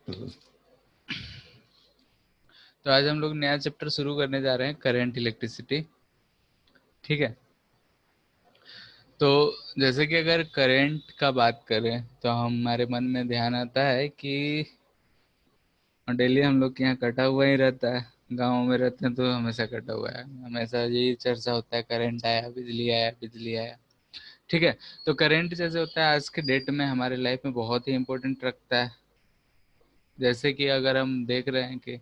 हम्म। तो आज हम लोग नया चैप्टर शुरू करने जा रहे हैं, करंट इलेक्ट्रिसिटी। ठीक है। तो जैसे कि अगर करंट का बात करें तो हमारे मन में ध्यान आता है कि डेली हम लोग के यहाँ कटा हुआ ही रहता है। गाँव में रहते हैं तो हमेशा कटा हुआ है, हमेशा यही चर्चा होता है, करंट आया, बिजली आया, बिजली आया। ठीक है। तो करंट जैसे होता है आज के डेट में हमारे लाइफ में बहुत ही इम्पोर्टेंट रखता है। जैसे कि अगर हम देख रहे हैं कि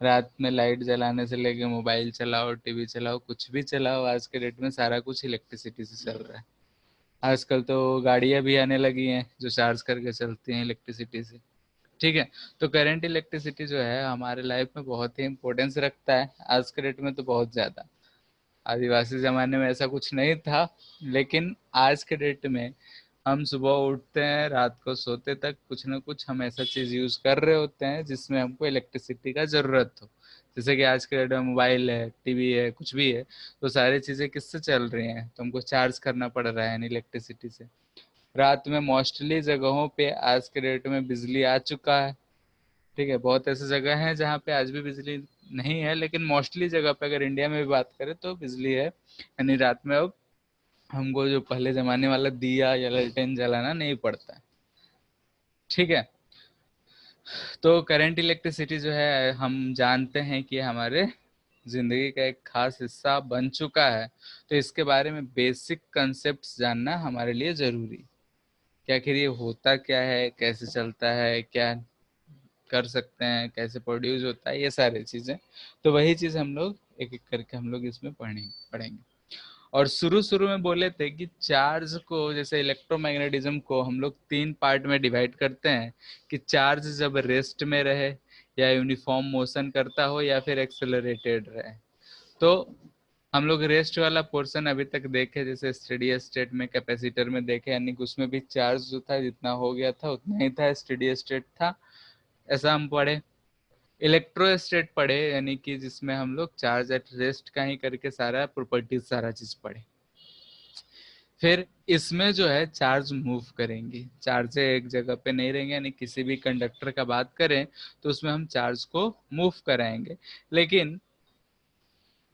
रात में लाइट जलाने से लेके मोबाइल चलाओ, टीवी चलाओ, कुछ भी चलाओ, आज के डेट में सारा कुछ इलेक्ट्रिसिटी से चल रहा है। आजकल तो गाड़ियां भी आने लगी हैं जो चार्ज करके चलती हैं इलेक्ट्रिसिटी से। ठीक है। तो करंट इलेक्ट्रिसिटी जो है हमारे लाइफ में बहुत ही इम्पोर्टेंस रखता है, आज के डेट में तो बहुत ज़्यादा। आदिवासी ज़माने में ऐसा कुछ नहीं था, लेकिन आज के डेट में हम सुबह उठते हैं, रात को सोते तक कुछ ना कुछ हम ऐसा चीज़ यूज़ कर रहे होते हैं जिसमें हमको इलेक्ट्रिसिटी का ज़रूरत हो। जैसे कि आज के डेट में मोबाइल है, टीवी है, कुछ भी है, तो सारी चीज़ें किससे चल रही हैं, तो हमको चार्ज करना पड़ रहा है यानी इलेक्ट्रिसिटी से। रात में मोस्टली जगहों पे आज के डेट में बिजली आ चुका है। ठीक है। बहुत ऐसी जगह हैं जहाँ पे आज भी बिजली नहीं है, लेकिन मोस्टली जगह पे अगर इंडिया में भी बात करें तो बिजली है, यानी रात में अब हमको जो पहले जमाने वाला दिया या लालटेन जलाना नहीं पड़ता है। ठीक है। तो करंट इलेक्ट्रिसिटी जो है हम जानते हैं कि हमारे जिंदगी का एक खास हिस्सा बन चुका है। तो इसके बारे में बेसिक कंसेप्ट जानना हमारे लिए जरूरी। कि आखिर ये होता क्या है, कैसे चलता है, क्या कर सकते हैं, कैसे प्रोड्यूस होता है, ये सारी चीज़ें। तो वही चीज़ हम लोग एक एक करके हम लोग इसमें पढ़ेंगे। और शुरू शुरू में बोले थे कि चार्ज को, जैसे इलेक्ट्रोमैग्नेटिज्म को हम लोग तीन पार्ट में डिवाइड करते हैं। कि चार्ज जब रेस्ट में रहे, या यूनिफॉर्म मोशन करता हो, या फिर एक्सेलरेटेड रहे। तो हम लोग रेस्ट वाला पोर्शन अभी तक देखे, जैसे स्टेडी स्टेट में कैपेसिटर में देखे, यानी कि उसमें भी चार्ज जो था जितना हो गया था उतना ही था, स्टेडी स्टेट था, ऐसा हम पढ़े। इलेक्ट्रोस्टेट पढ़े, यानी कि जिसमें हम लोग चार्ज एट रेस्ट का ही करके सारा प्रॉपर्टीज सारा चीज पढ़े। फिर इसमें जो है चार्ज मूव करेंगे, चार्ज एक जगह पे नहीं रहेंगे, यानी किसी भी कंडक्टर का बात करें तो उसमें हम चार्ज को मूव कराएंगे। लेकिन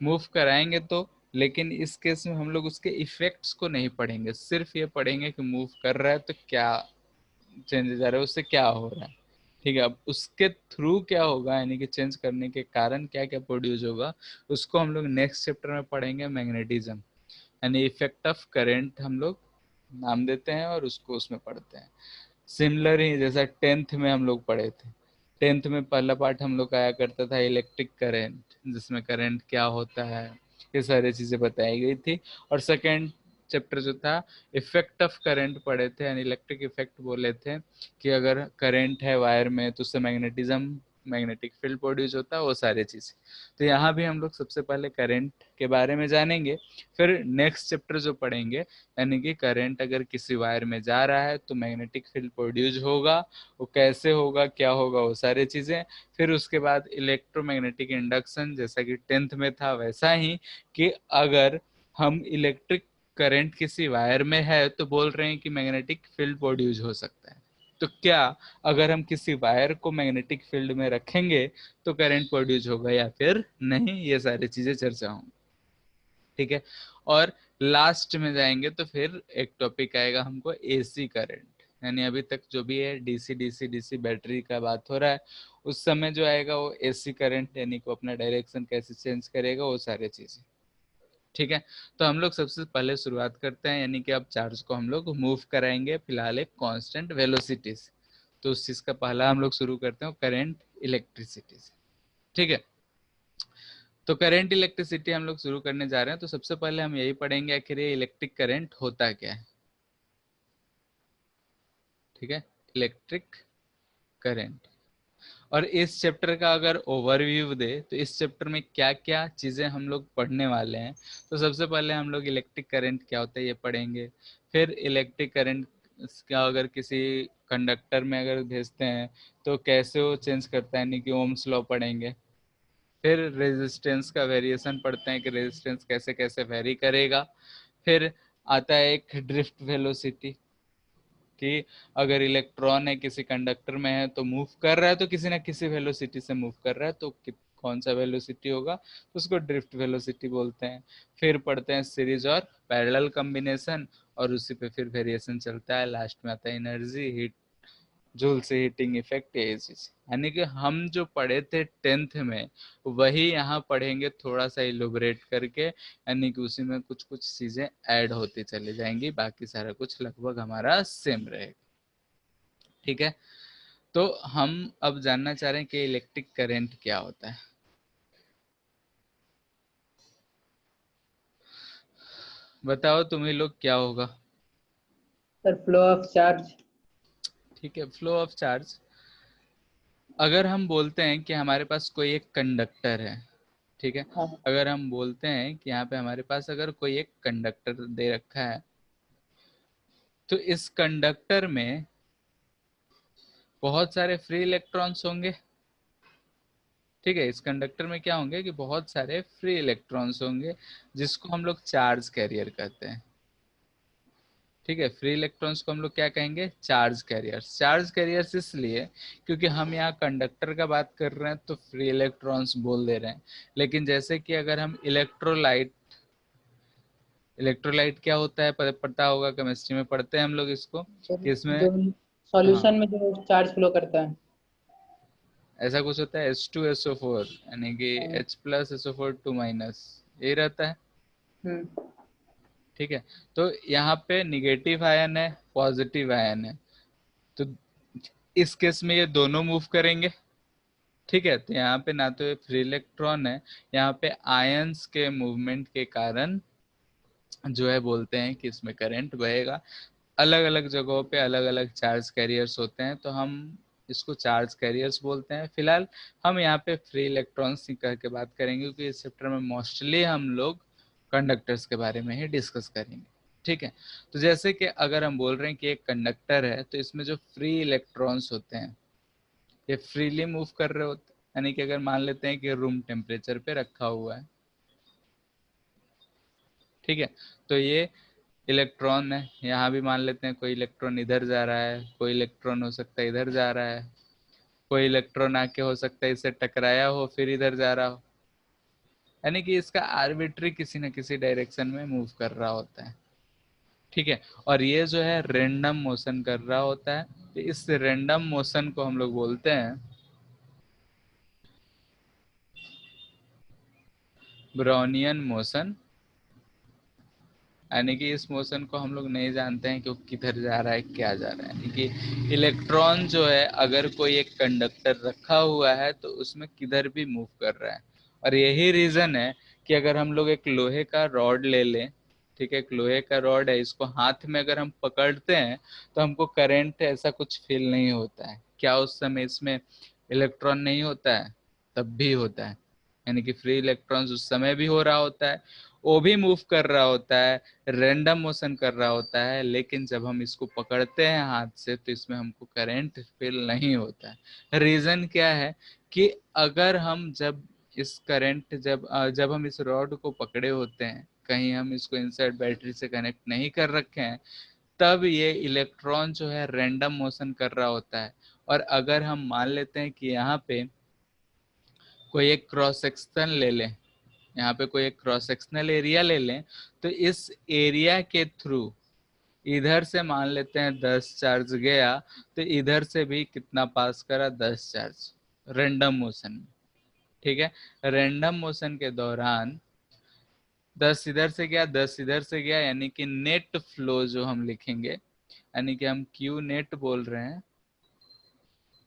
मूव कराएंगे तो, लेकिन इस केस में हम लोग उसके इफेक्ट्स को नहीं पढ़ेंगे, सिर्फ ये पढ़ेंगे कि मूव कर रहा है तो क्या चेंजेस आ रहे हैं, उससे क्या हो रहा है। ठीक है। अब उसके थ्रू क्या होगा, यानी कि चेंज करने के कारण क्या क्या प्रोड्यूस होगा, उसको हम लोग नेक्स्ट चैप्टर में पढ़ेंगे, मैग्नेटिज्म, यानी इफेक्ट ऑफ करंट हम लोग नाम देते हैं और उसको उसमें पढ़ते हैं। सिमिलर ही जैसा टेंथ में हम लोग पढ़े थे। टेंथ में पहला पार्ट हम लोग का आया करता था इलेक्ट्रिक करंट, जिसमें करंट क्या होता है, ये सारी चीज़ें बताई गई थी। और सेकेंड चैप्टर जो था, इफेक्ट ऑफ करंट पढ़े थे, यानी इलेक्ट्रिक इफेक्ट बोले थे कि अगर करंट है वायर में तो उससे मैग्नेटिज्म, मैग्नेटिक फील्ड प्रोड्यूस होता है, वो सारी चीज़ें। तो यहाँ भी हम लोग सबसे पहले करंट के बारे में जानेंगे। फिर नेक्स्ट चैप्टर जो पढ़ेंगे, यानी कि करंट अगर किसी वायर में जा रहा है तो मैग्नेटिक फील्ड प्रोड्यूस होगा, वो कैसे होगा, क्या होगा, वो सारी चीज़ें। फिर उसके बाद इलेक्ट्रोमैग्नेटिक इंडक्शन, जैसा कि टेंथ में था वैसा ही, कि अगर हम इलेक्ट्रिक करंट किसी वायर में है तो बोल रहे हैं कि मैग्नेटिक फील्ड प्रोड्यूस हो सकता है। तो क्या अगर हम किसी वायर को मैग्नेटिक फील्ड में रखेंगे तो करंट प्रोड्यूस होगा या फिर नहीं, ये सारी चीज़ें चर्चा होंगी। ठीक है। और लास्ट में जाएंगे तो फिर एक टॉपिक आएगा हमको एसी करंट, यानी अभी तक जो भी है डीसी डीसी डीसी बैटरी का बात हो रहा है, उस समय जो आएगा वो एसी करंट, यानी को अपना डायरेक्शन कैसे चेंज करेगा, वो सारी चीजें। ठीक है। तो हम लोग सबसे पहले शुरुआत करते हैं, यानी कि अब चार्ज को हम लोग मूव कराएंगे फिलहाल एक कांस्टेंट वेलोसिटी से। तो उस चीज का पहला हम लोग शुरू करते हैं करंट इलेक्ट्रिसिटी से। ठीक है। तो करंट इलेक्ट्रिसिटी हम लोग शुरू करने जा रहे हैं, तो सबसे पहले हम यही पढ़ेंगे आखिर ये इलेक्ट्रिक करंट होता क्या है। ठीक है। Electric current. और इस चैप्टर का अगर ओवरव्यू दे तो इस चैप्टर में क्या क्या चीज़ें हम लोग पढ़ने वाले हैं। तो सबसे पहले हम लोग इलेक्ट्रिक करंट क्या होता है ये पढ़ेंगे। फिर इलेक्ट्रिक करंट का अगर किसी कंडक्टर में अगर भेजते हैं तो कैसे वो चेंज करता है, यानी कि ओम्स लॉ पढ़ेंगे। फिर रेजिस्टेंस का वेरिएशन पढ़ते हैं कि रेजिस्टेंस कैसे कैसे वेरी करेगा। फिर आता है एक ड्रिफ्ट वेलोसिटी, कि अगर इलेक्ट्रॉन है किसी कंडक्टर में है तो मूव कर रहा है तो किसी ना किसी वेलोसिटी से मूव कर रहा है, तो कौन सा वेलोसिटी होगा, तो उसको ड्रिफ्ट वेलोसिटी बोलते हैं। फिर पढ़ते हैं सीरीज और पैरेलल कॉम्बिनेशन, और उसी पे फिर वेरिएशन चलता है, लास्ट में आता है एनर्जी, हीट, जूल से हीटिंग इफेक्ट, ये चीज। यानी कि हम जो पढ़े थे 10th में वही यहाँ पढ़ेंगे थोड़ा सा इलोबरेट करके, यानी कि उसी में कुछ कुछ चीजें ऐड होती चली जाएंगी, बाकी सारा कुछ लगभग हमारा सेम रहेगा। ठीक है, तो हम अब जानना चाह रहे हैं कि इलेक्ट्रिक करंट क्या होता है। बताओ तुम्ही लोग क्या होगा। Sir flow of charge. ठीक है, फ्लो ऑफ चार्ज। अगर हम बोलते हैं कि हमारे पास कोई एक कंडक्टर है, ठीक है, हाँ अगर हम बोलते हैं कि यहाँ पे हमारे पास अगर कोई एक कंडक्टर दे रखा है, तो इस कंडक्टर में बहुत सारे फ्री इलेक्ट्रॉन्स होंगे। ठीक है, इस कंडक्टर में क्या होंगे कि बहुत सारे फ्री इलेक्ट्रॉन्स होंगे, जिसको हम लोग चार्ज कैरियर कहते हैं। ठीक है, फ्री इलेक्ट्रॉन्स को हम लोग क्या कहेंगे, चार्ज कैरियर्स। चार्ज कैरियर्स इसलिए क्योंकि हम यहाँ कंडक्टर का बात कर रहे हैं तो फ्री इलेक्ट्रॉन्स बोल दे रहे हैं, लेकिन जैसे कि अगर हम इलेक्ट्रोलाइट, इलेक्ट्रोलाइट क्या होता है पता होगा, केमिस्ट्री में पढ़ते हैं हम लोग इसको, सर, कि इसमें, जो हाँ, सॉल्यूशन में जो चार्ज फ्लो करता है। ऐसा कुछ होता है H2SO4, यानी कि हाँ। H+SO4 2-, यही रहता है। हम्म। ठीक है, तो यहाँ पे निगेटिव आयन है, पॉजिटिव आयन है, तो इस केस में ये दोनों मूव करेंगे। ठीक है, तो यहाँ पे ना तो ये फ्री इलेक्ट्रॉन है, यहाँ पे आयंस के मूवमेंट के कारण जो है बोलते हैं कि इसमें करंट बहेगा। अलग अलग जगहों पे अलग अलग चार्ज कैरियर्स होते हैं, तो हम इसको चार्ज कैरियर्स बोलते हैं। फिलहाल हम यहाँ पे फ्री इलेक्ट्रॉन्स ही कह के बात करेंगे, क्योंकि इस चैप्टर में मोस्टली हम लोग कंडक्टर्स के बारे में ही डिस्कस करेंगे। ठीक है, तो जैसे कि अगर हम बोल रहे हैं कि एक कंडक्टर है, तो इसमें जो फ्री इलेक्ट्रॉन्स होते हैं ये फ्रीली मूव कर रहे होते हैं, यानी कि अगर मान लेते हैं कि रूम टेम्परेचर पे रखा हुआ है, ठीक है, तो ये इलेक्ट्रॉन है, यहाँ भी मान लेते हैं कोई इलेक्ट्रॉन इधर जा रहा है, कोई इलेक्ट्रॉन हो सकता है इधर जा रहा है, कोई इलेक्ट्रॉन आके हो सकता है इससे टकराया हो फिर इधर जा रहा हो, यानी कि इसका आर्बिट्री किसी न किसी डायरेक्शन में मूव कर रहा होता है। ठीक है, और ये जो है रेंडम मोशन कर रहा होता है, तो इस रेंडम मोशन को हम लोग बोलते हैं ब्राउनियन मोशन। यानी कि इस मोशन को हम लोग नहीं जानते हैं कि वो किधर जा रहा है, क्या जा रहा है, यानी कि इलेक्ट्रॉन जो है अगर कोई एक कंडक्टर रखा हुआ है तो उसमें किधर भी मूव कर रहा है। और यही रीजन है कि अगर हम लोग एक लोहे का रॉड ले लें, ठीक है, एक लोहे का रॉड है, इसको हाथ में अगर हम पकड़ते हैं तो हमको करंट ऐसा कुछ फील नहीं होता है। क्या उस समय इसमें इलेक्ट्रॉन नहीं होता है? तब भी होता है, यानी कि फ्री इलेक्ट्रॉन्स उस समय भी हो रहा होता है, वो भी मूव कर रहा होता है, रैंडम मोशन कर रहा होता है, लेकिन जब हम इसको पकड़ते हैं हाथ से तो इसमें हमको करंट फील नहीं होता है। रीजन क्या है कि अगर हम जब इस करंट जब हम इस रॉड को पकड़े होते हैं, कहीं हम इसको इनसाइड बैटरी से कनेक्ट नहीं कर रखे हैं, तब ये इलेक्ट्रॉन जो है रैंडम मोशन कर रहा होता है। और अगर हम मान लेते हैं कि यहाँ पे कोई एक क्रॉस सेक्शन ले लें, यहाँ पे कोई एक क्रॉस सेक्शनल एरिया ले लें, तो इस एरिया के थ्रू इधर से मान लेते हैं 10 चार्ज गया, तो इधर से भी कितना पास करा, 10 चार्ज, रेंडम मोशन में। ठीक है, रेंडम मोशन के दौरान 10 इधर से गया, 10 इधर से गया, यानी कि नेट फ्लो जो हम लिखेंगे, यानी कि हम क्यू नेट बोल रहे हैं,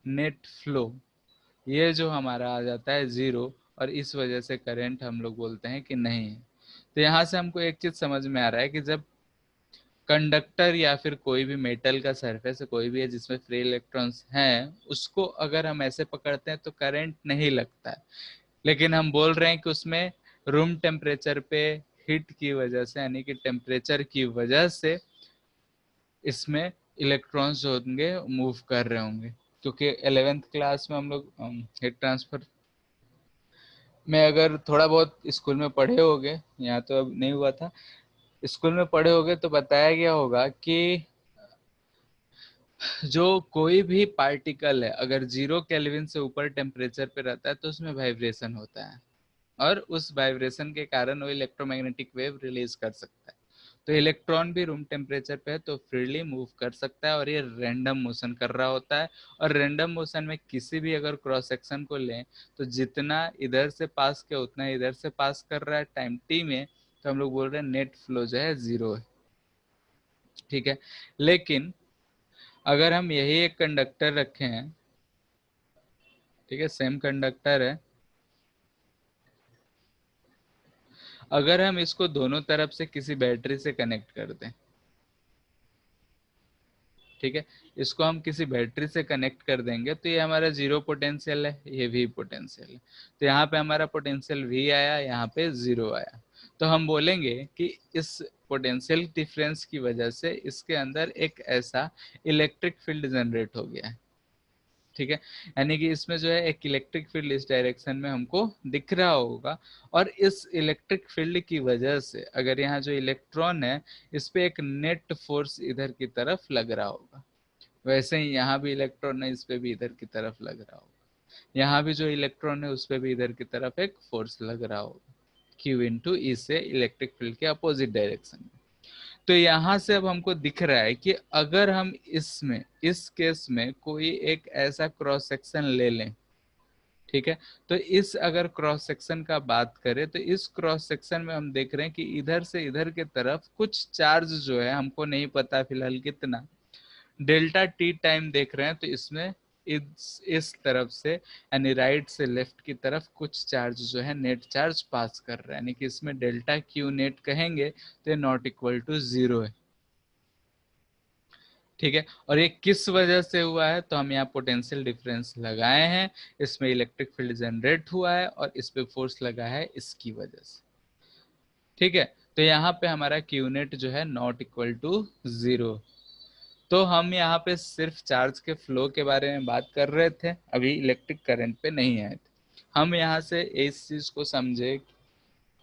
नेट फ्लो, ये जो हमारा आ जाता है 0, और इस वजह से करंट हम लोग बोलते हैं कि नहीं है। तो यहाँ से हमको एक चीज समझ में आ रहा है कि जब कंडक्टर या फिर कोई भी मेटल का सरफेस कोई भी है जिसमें फ्री इलेक्ट्रॉन्स हैं, उसको अगर हम ऐसे पकड़ते हैं तो करंट नहीं लगता है, लेकिन हम बोल रहे हैं कि उसमें रूम टेम्परेचर पे हीट की वजह से, यानी कि टेम्परेचर की वजह से इसमें इलेक्ट्रॉन्स जो होंगे मूव कर रहे होंगे। क्योंकि 11th क्लास में हम लोग हीट ट्रांसफर में अगर थोड़ा बहुत स्कूल में पढ़े होंगे, यहाँ तो अब नहीं हुआ था, स्कूल में पढ़े होंगे तो बताया गया होगा कि जो कोई भी पार्टिकल है अगर 0 केल्विन से ऊपर टेम्परेचर पे रहता है तो उसमें वाइब्रेशन होता है, और उस वाइब्रेशन के कारण वो इलेक्ट्रोमैग्नेटिक वेव रिलीज कर सकता है। तो इलेक्ट्रॉन भी रूम टेम्परेचर पे है तो फ्रीली मूव कर सकता है, और ये रैंडम मोशन कर रहा होता है। और रैंडम मोशन में किसी भी अगर क्रॉस सेक्शन को लें तो जितना इधर से पास किया उतना इधर से पास कर रहा है टाइम टी में, तो हम लोग बोल रहे हैं नेट फ्लो जो है 0 है। ठीक है, लेकिन अगर हम यही एक कंडक्टर रखे हैं, ठीक है, सेम कंडक्टर है, अगर हम इसको दोनों तरफ से किसी बैटरी से कनेक्ट कर दें, ठीक है, इसको हम किसी बैटरी से कनेक्ट कर देंगे तो ये हमारा 0 पोटेंशियल है, ये V पोटेंशियल है। तो यहाँ पे हमारा पोटेंशियल V आया, यहाँ पे 0 आया। तो हम बोलेंगे कि इस पोटेंशियल डिफरेंस की वजह से इसके अंदर एक ऐसा इलेक्ट्रिक फील्ड जनरेट हो गया है। ठीक है, यानी कि इसमें जो है एक इलेक्ट्रिक फील्ड इस डायरेक्शन में हमको दिख रहा होगा, और इस इलेक्ट्रिक फील्ड की वजह से अगर यहाँ जो इलेक्ट्रॉन है इस पे एक नेट फोर्स इधर की तरफ लग रहा होगा, वैसे ही यहाँ भी इलेक्ट्रॉन है इस पे भी इधर की तरफ लग रहा होगा, यहाँ भी जो इलेक्ट्रॉन है उस पे भी इधर की तरफ एक फोर्स लग रहा होगा, Q इंटू ई से इलेक्ट्रिक फील्ड के अपोजिट डायरेक्शन में। तो यहाँ से अब हमको दिख रहा है कि अगर हम इसमें इस केस में कोई एक ऐसा क्रॉस सेक्शन ले लें, ठीक है, तो इस अगर क्रॉस सेक्शन का बात करें तो इस क्रॉस सेक्शन में हम देख रहे हैं कि इधर से इधर की तरफ कुछ चार्ज जो है, हमको नहीं पता फिलहाल कितना, डेल्टा टी टाइम देख रहे हैं, तो इसमें इस तरफ से यानी राइट से लेफ्ट की तरफ कुछ चार्ज जो है नेट चार्ज पास कर रहा है, यानी कि इसमें डेल्टा क्यू नेट कहेंगे तो ये नॉट इक्वल टू 0 है। ठीक है, और ये किस वजह से हुआ है, तो हम यहाँ पोटेंशियल डिफरेंस लगाए हैं, इसमें इलेक्ट्रिक फील्ड जनरेट हुआ है और इस पे फोर्स लगा है इसकी वजह से। ठीक है, तो यहाँ पे हमारा क्यू नेट जो है नॉट इक्वल टू 0। तो हम यहाँ पे सिर्फ चार्ज के फ्लो के बारे में बात कर रहे थे, अभी इलेक्ट्रिक करंट पे नहीं आए थे। हम यहाँ से इस चीज को समझे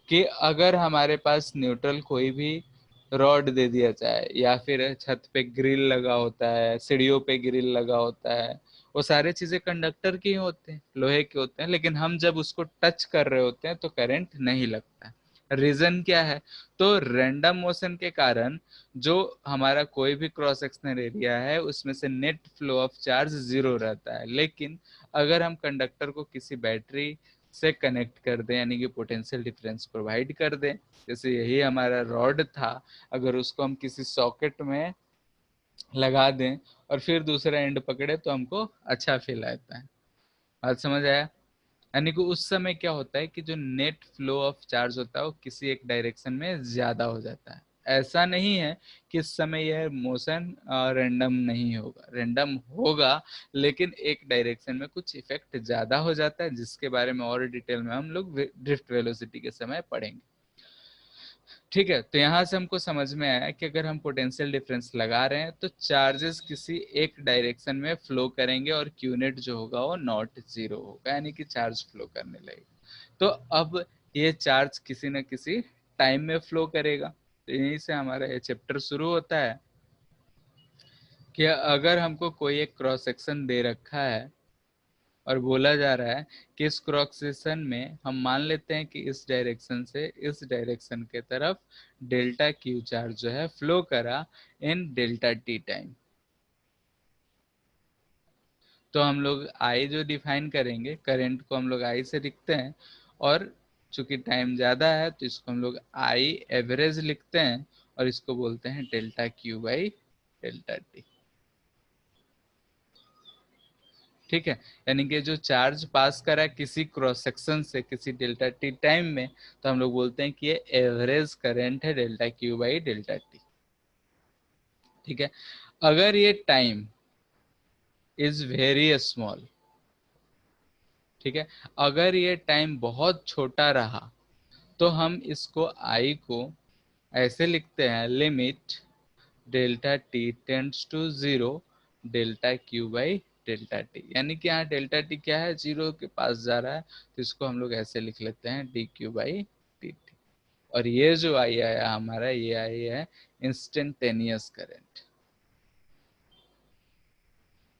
कि अगर हमारे पास न्यूट्रल कोई भी रॉड दे दिया जाए, या फिर छत पे ग्रिल लगा होता है, सीढ़ियों पे ग्रिल लगा होता है, वो सारे चीजें कंडक्टर की होते हैं, लोहे के होते हैं, लेकिन हम जब उसको टच कर रहे होते हैं तो करंट नहीं लगता है। रीजन क्या है, तो रैंडम मोशन के कारण जो हमारा कोई भी क्रॉस सेक्शनल एरिया है उसमें से नेट फ्लो ऑफ चार्ज 0 रहता है, लेकिन अगर हम कंडक्टर को किसी बैटरी से कनेक्ट कर दें, यानी कि पोटेंशियल डिफरेंस प्रोवाइड कर दें, जैसे यही हमारा रॉड था, अगर उसको हम किसी सॉकेट में लगा दें और फिर दूसरा एंड पकड़े तो हमको अच्छा फील आता है। बात समझ आया? यानी कि उस समय क्या होता है कि जो नेट फ्लो ऑफ चार्ज होता है वो किसी एक डायरेक्शन में ज्यादा हो जाता है। ऐसा नहीं है कि इस समय यह मोशन रैंडम नहीं होगा, रैंडम होगा, लेकिन एक डायरेक्शन में कुछ इफेक्ट ज्यादा हो जाता है, जिसके बारे में और डिटेल में हम लोग ड्रिफ्ट वेलोसिटी के समय पढ़ेंगे। ठीक है, तो यहाँ से हमको समझ में आया कि अगर हम पोटेंशियल डिफरेंस लगा रहे हैं तो चार्जेस किसी एक डायरेक्शन में फ्लो करेंगे और क्यूनेट जो होगा वो नॉट 0 होगा, यानी कि चार्ज फ्लो करने लगेगा। तो अब ये चार्ज किसी न किसी टाइम में फ्लो करेगा, तो यहीं से हमारा ये चैप्टर शुरू होता है कि अगर हमको कोई एक क्रॉस सेक्शन दे रखा है और बोला जा रहा है कि इस क्रॉस सेक्शन में हम मान लेते हैं कि इस डायरेक्शन से इस डायरेक्शन के तरफ डेल्टा क्यू चार्ज जो है फ्लो करा इन डेल्टा टी टाइम, तो हम लोग आई जो डिफाइन करेंगे, करंट को हम लोग आई से लिखते हैं, और चूंकि टाइम ज़्यादा है तो इसको हम लोग आई एवरेज लिखते हैं, और इसको बोलते हैं delta Q by delta T. ठीक है, यानी कि जो चार्ज पास करा किसी क्रॉस सेक्शन से किसी डेल्टा टी टाइम में, तो हम लोग बोलते हैं कि ये एवरेज करंट है delta Q by delta T. ठीक है, अगर ये टाइम इज वेरी स्मॉल, ठीक है, अगर ये टाइम बहुत छोटा रहा तो हम इसको आई को ऐसे लिखते हैं, limit delta T tends to 0 delta Q by delta T, यानी कि यहाँ डेल्टा टी क्या है, 0 के पास जा रहा है, तो इसको हम लोग ऐसे लिख लेते हैं D Q by D T. और ये जो आई आया हमारा, ये आई है इंस्टेंटेनियस करंट।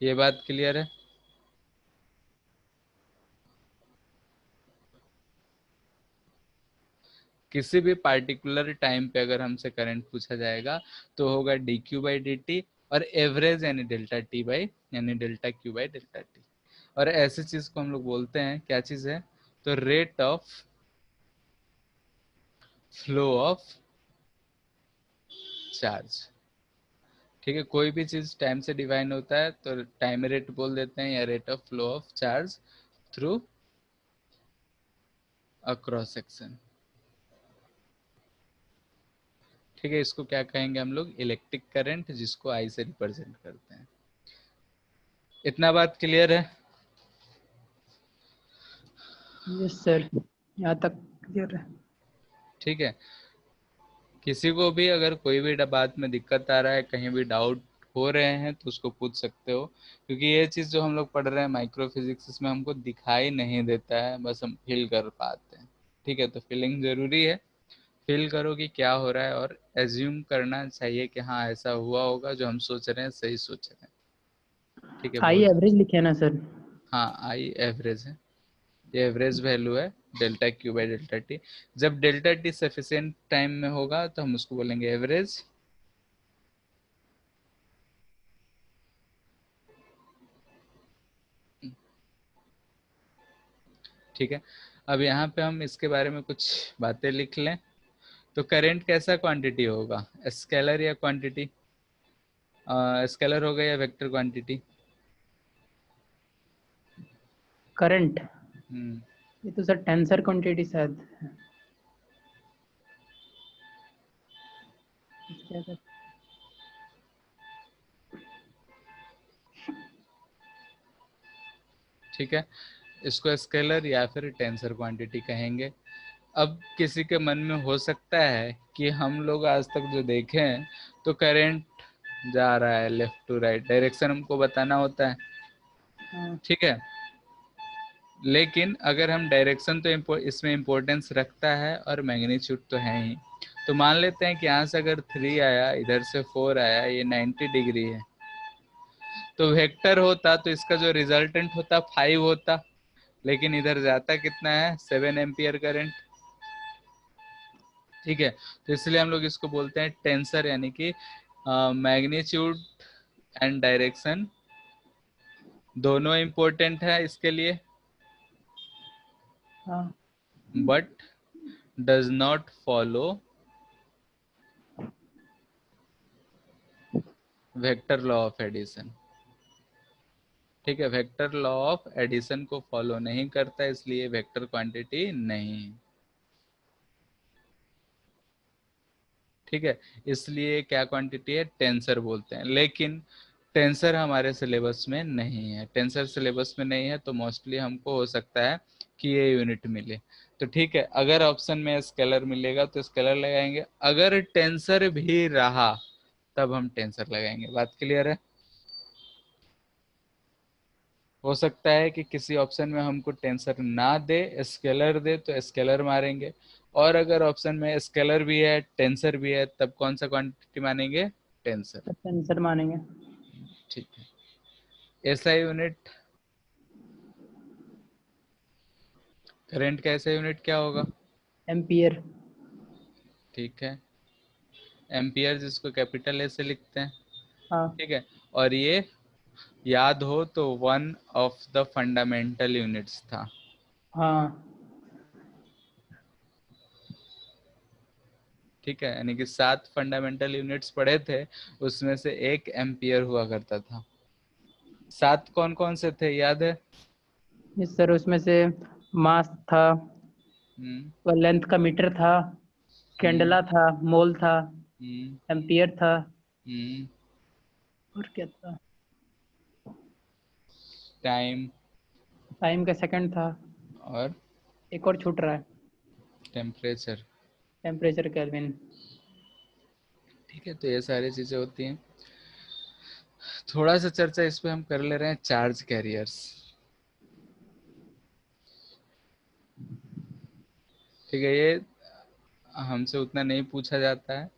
ये बात क्लियर है? किसी भी पार्टिकुलर टाइम पे अगर हमसे करंट पूछा जाएगा तो होगा D Q by D T, और एवरेज यानी डेल्टा टी बाई यानी delta Q by delta T. और ऐसी चीज को हम लोग बोलते हैं, क्या चीज है, तो rate of flow of charge. ठीक है, कोई भी चीज टाइम से डिवाइन होता है तो टाइम रेट बोल देते हैं या rate of flow of charge through a cross section. ठीक है, इसको क्या कहेंगे हम लोग, इलेक्ट्रिक करंट, जिसको आई से रिप्रेजेंट करते हैं। इतना बात क्लियर है? यस सर, यहाँ तक क्लियर है। ठीक है, किसी को भी अगर कोई भी बात में दिक्कत आ रहा है, कहीं भी डाउट हो रहे हैं तो उसको पूछ सकते हो, क्योंकि ये चीज़ जो हम लोग पढ़ रहे हैं माइक्रो फिजिक्स, इसमें हमको दिखाई नहीं देता है, बस हम फील कर पाते हैं। ठीक है, तो फीलिंग ज़रूरी है, फील करो कि क्या हो रहा है, और एज्यूम करना चाहिए कि हाँ ऐसा हुआ होगा, जो हम सोच रहे हैं सही सोच रहे हैं। ठीक है, आई बहुत। एवरेज लिखे है ना सर? हाँ, आई एवरेज है, ये एवरेज वैल्यू है delta Q by delta T. जब डेल्टा टी सफिशिएंट टाइम में होगा तो हम उसको बोलेंगे एवरेज। ठीक है, अब यहाँ पे हम इसके बारे में कुछ बातें लिख लें। तो करंट कैसा क्वांटिटी होगा, स्केलर या क्वांटिटी? स्केलर होगा या वेक्टर क्वांटिटी? करंट, हम्म। ये तो सर टेंसर क्वांटिटी शायद है। क्या सर? ठीक है, इसको स्केलर या फिर टेंसर क्वांटिटी कहेंगे। अब किसी के मन में हो सकता है कि हम लोग आज तक जो देखे हैं, तो करंट जा रहा है लेफ्ट टू राइट, डायरेक्शन हमको बताना होता है। हाँ। ठीक है, लेकिन अगर हम डायरेक्शन तो इसमें इम्पोर्टेंस रखता है, और मैग्नीट्यूड तो है ही। तो मान लेते हैं कि यहाँ से अगर 3 आया, इधर से 4 आया, ये 90 डिग्री है, तो वेक्टर होता तो इसका जो रिजल्टेंट होता 5 होता, लेकिन इधर जाता कितना है, 7 एम्पियर करंट। ठीक है, तो इसलिए हम लोग इसको बोलते हैं टेंसर, यानी कि मैग्नीट्यूड एंड डायरेक्शन दोनों इम्पोर्टेंट है इसके लिए, हाँ। But does not follow vector law of addition. ठीक है, वेक्टर लॉ ऑफ एडिशन को फॉलो नहीं करता, इसलिए वेक्टर क्वांटिटी नहीं। ठीक है, इसलिए क्या क्वांटिटी है, टेंसर बोलते हैं। लेकिन टेंसर हमारे सिलेबस में नहीं है, टेंसर सिलेबस में नहीं है, तो मोस्टली हमको हो सकता है कि ये यूनिट मिले। तो ठीक है, अगर ऑप्शन में स्केलर मिलेगा तो स्केलर लगाएंगे, अगर टेंसर भी रहा तब हम टेंसर लगाएंगे। बात क्लियर है? हो सकता है कि किसी ऑप्शन में हमको टेंसर ना दे, स्केलर दे, तो स्केलर मारेंगे, और अगर ऑप्शन में स्केलर भी है टेंसर भी है, तब कौन सा क्वांटिटी मानेंगे, टेंसर। तो टेंसर मानेंगे। ठीक है, ऐसा यूनिट करंट का ऐसा यूनिट क्या होगा? एम्पियर। ठीक है, एम्पियर, जिसको कैपिटल ए से लिखते हैं। हाँ। ठीक है, और ये याद हो तो one of the fundamental units था। हाँ। ठीक है, यानी कि 7 फंडामेंटल यूनिट्स पढ़े थे, उसमें से एक एम्पियर हुआ करता था। 7 कौन कौन से थे, याद है? यस सर, उसमें से मास था, हम्म। लेंथ का मीटर था, हम्म। कैंडला था, मोल था, हम्म। एम्पियर था, हम्म। और क्या था? टाइम। टाइम का सेकंड था। और एक और छूट रहा है। टेम्परेचर। Temperature, kelvin. ठीक है, तो ये सारी चीजें होती हैं। थोड़ा सा चर्चा इस पे हम कर ले रहे हैं, चार्ज कैरियर्स। ठीक है, ये हमसे उतना नहीं पूछा जाता है,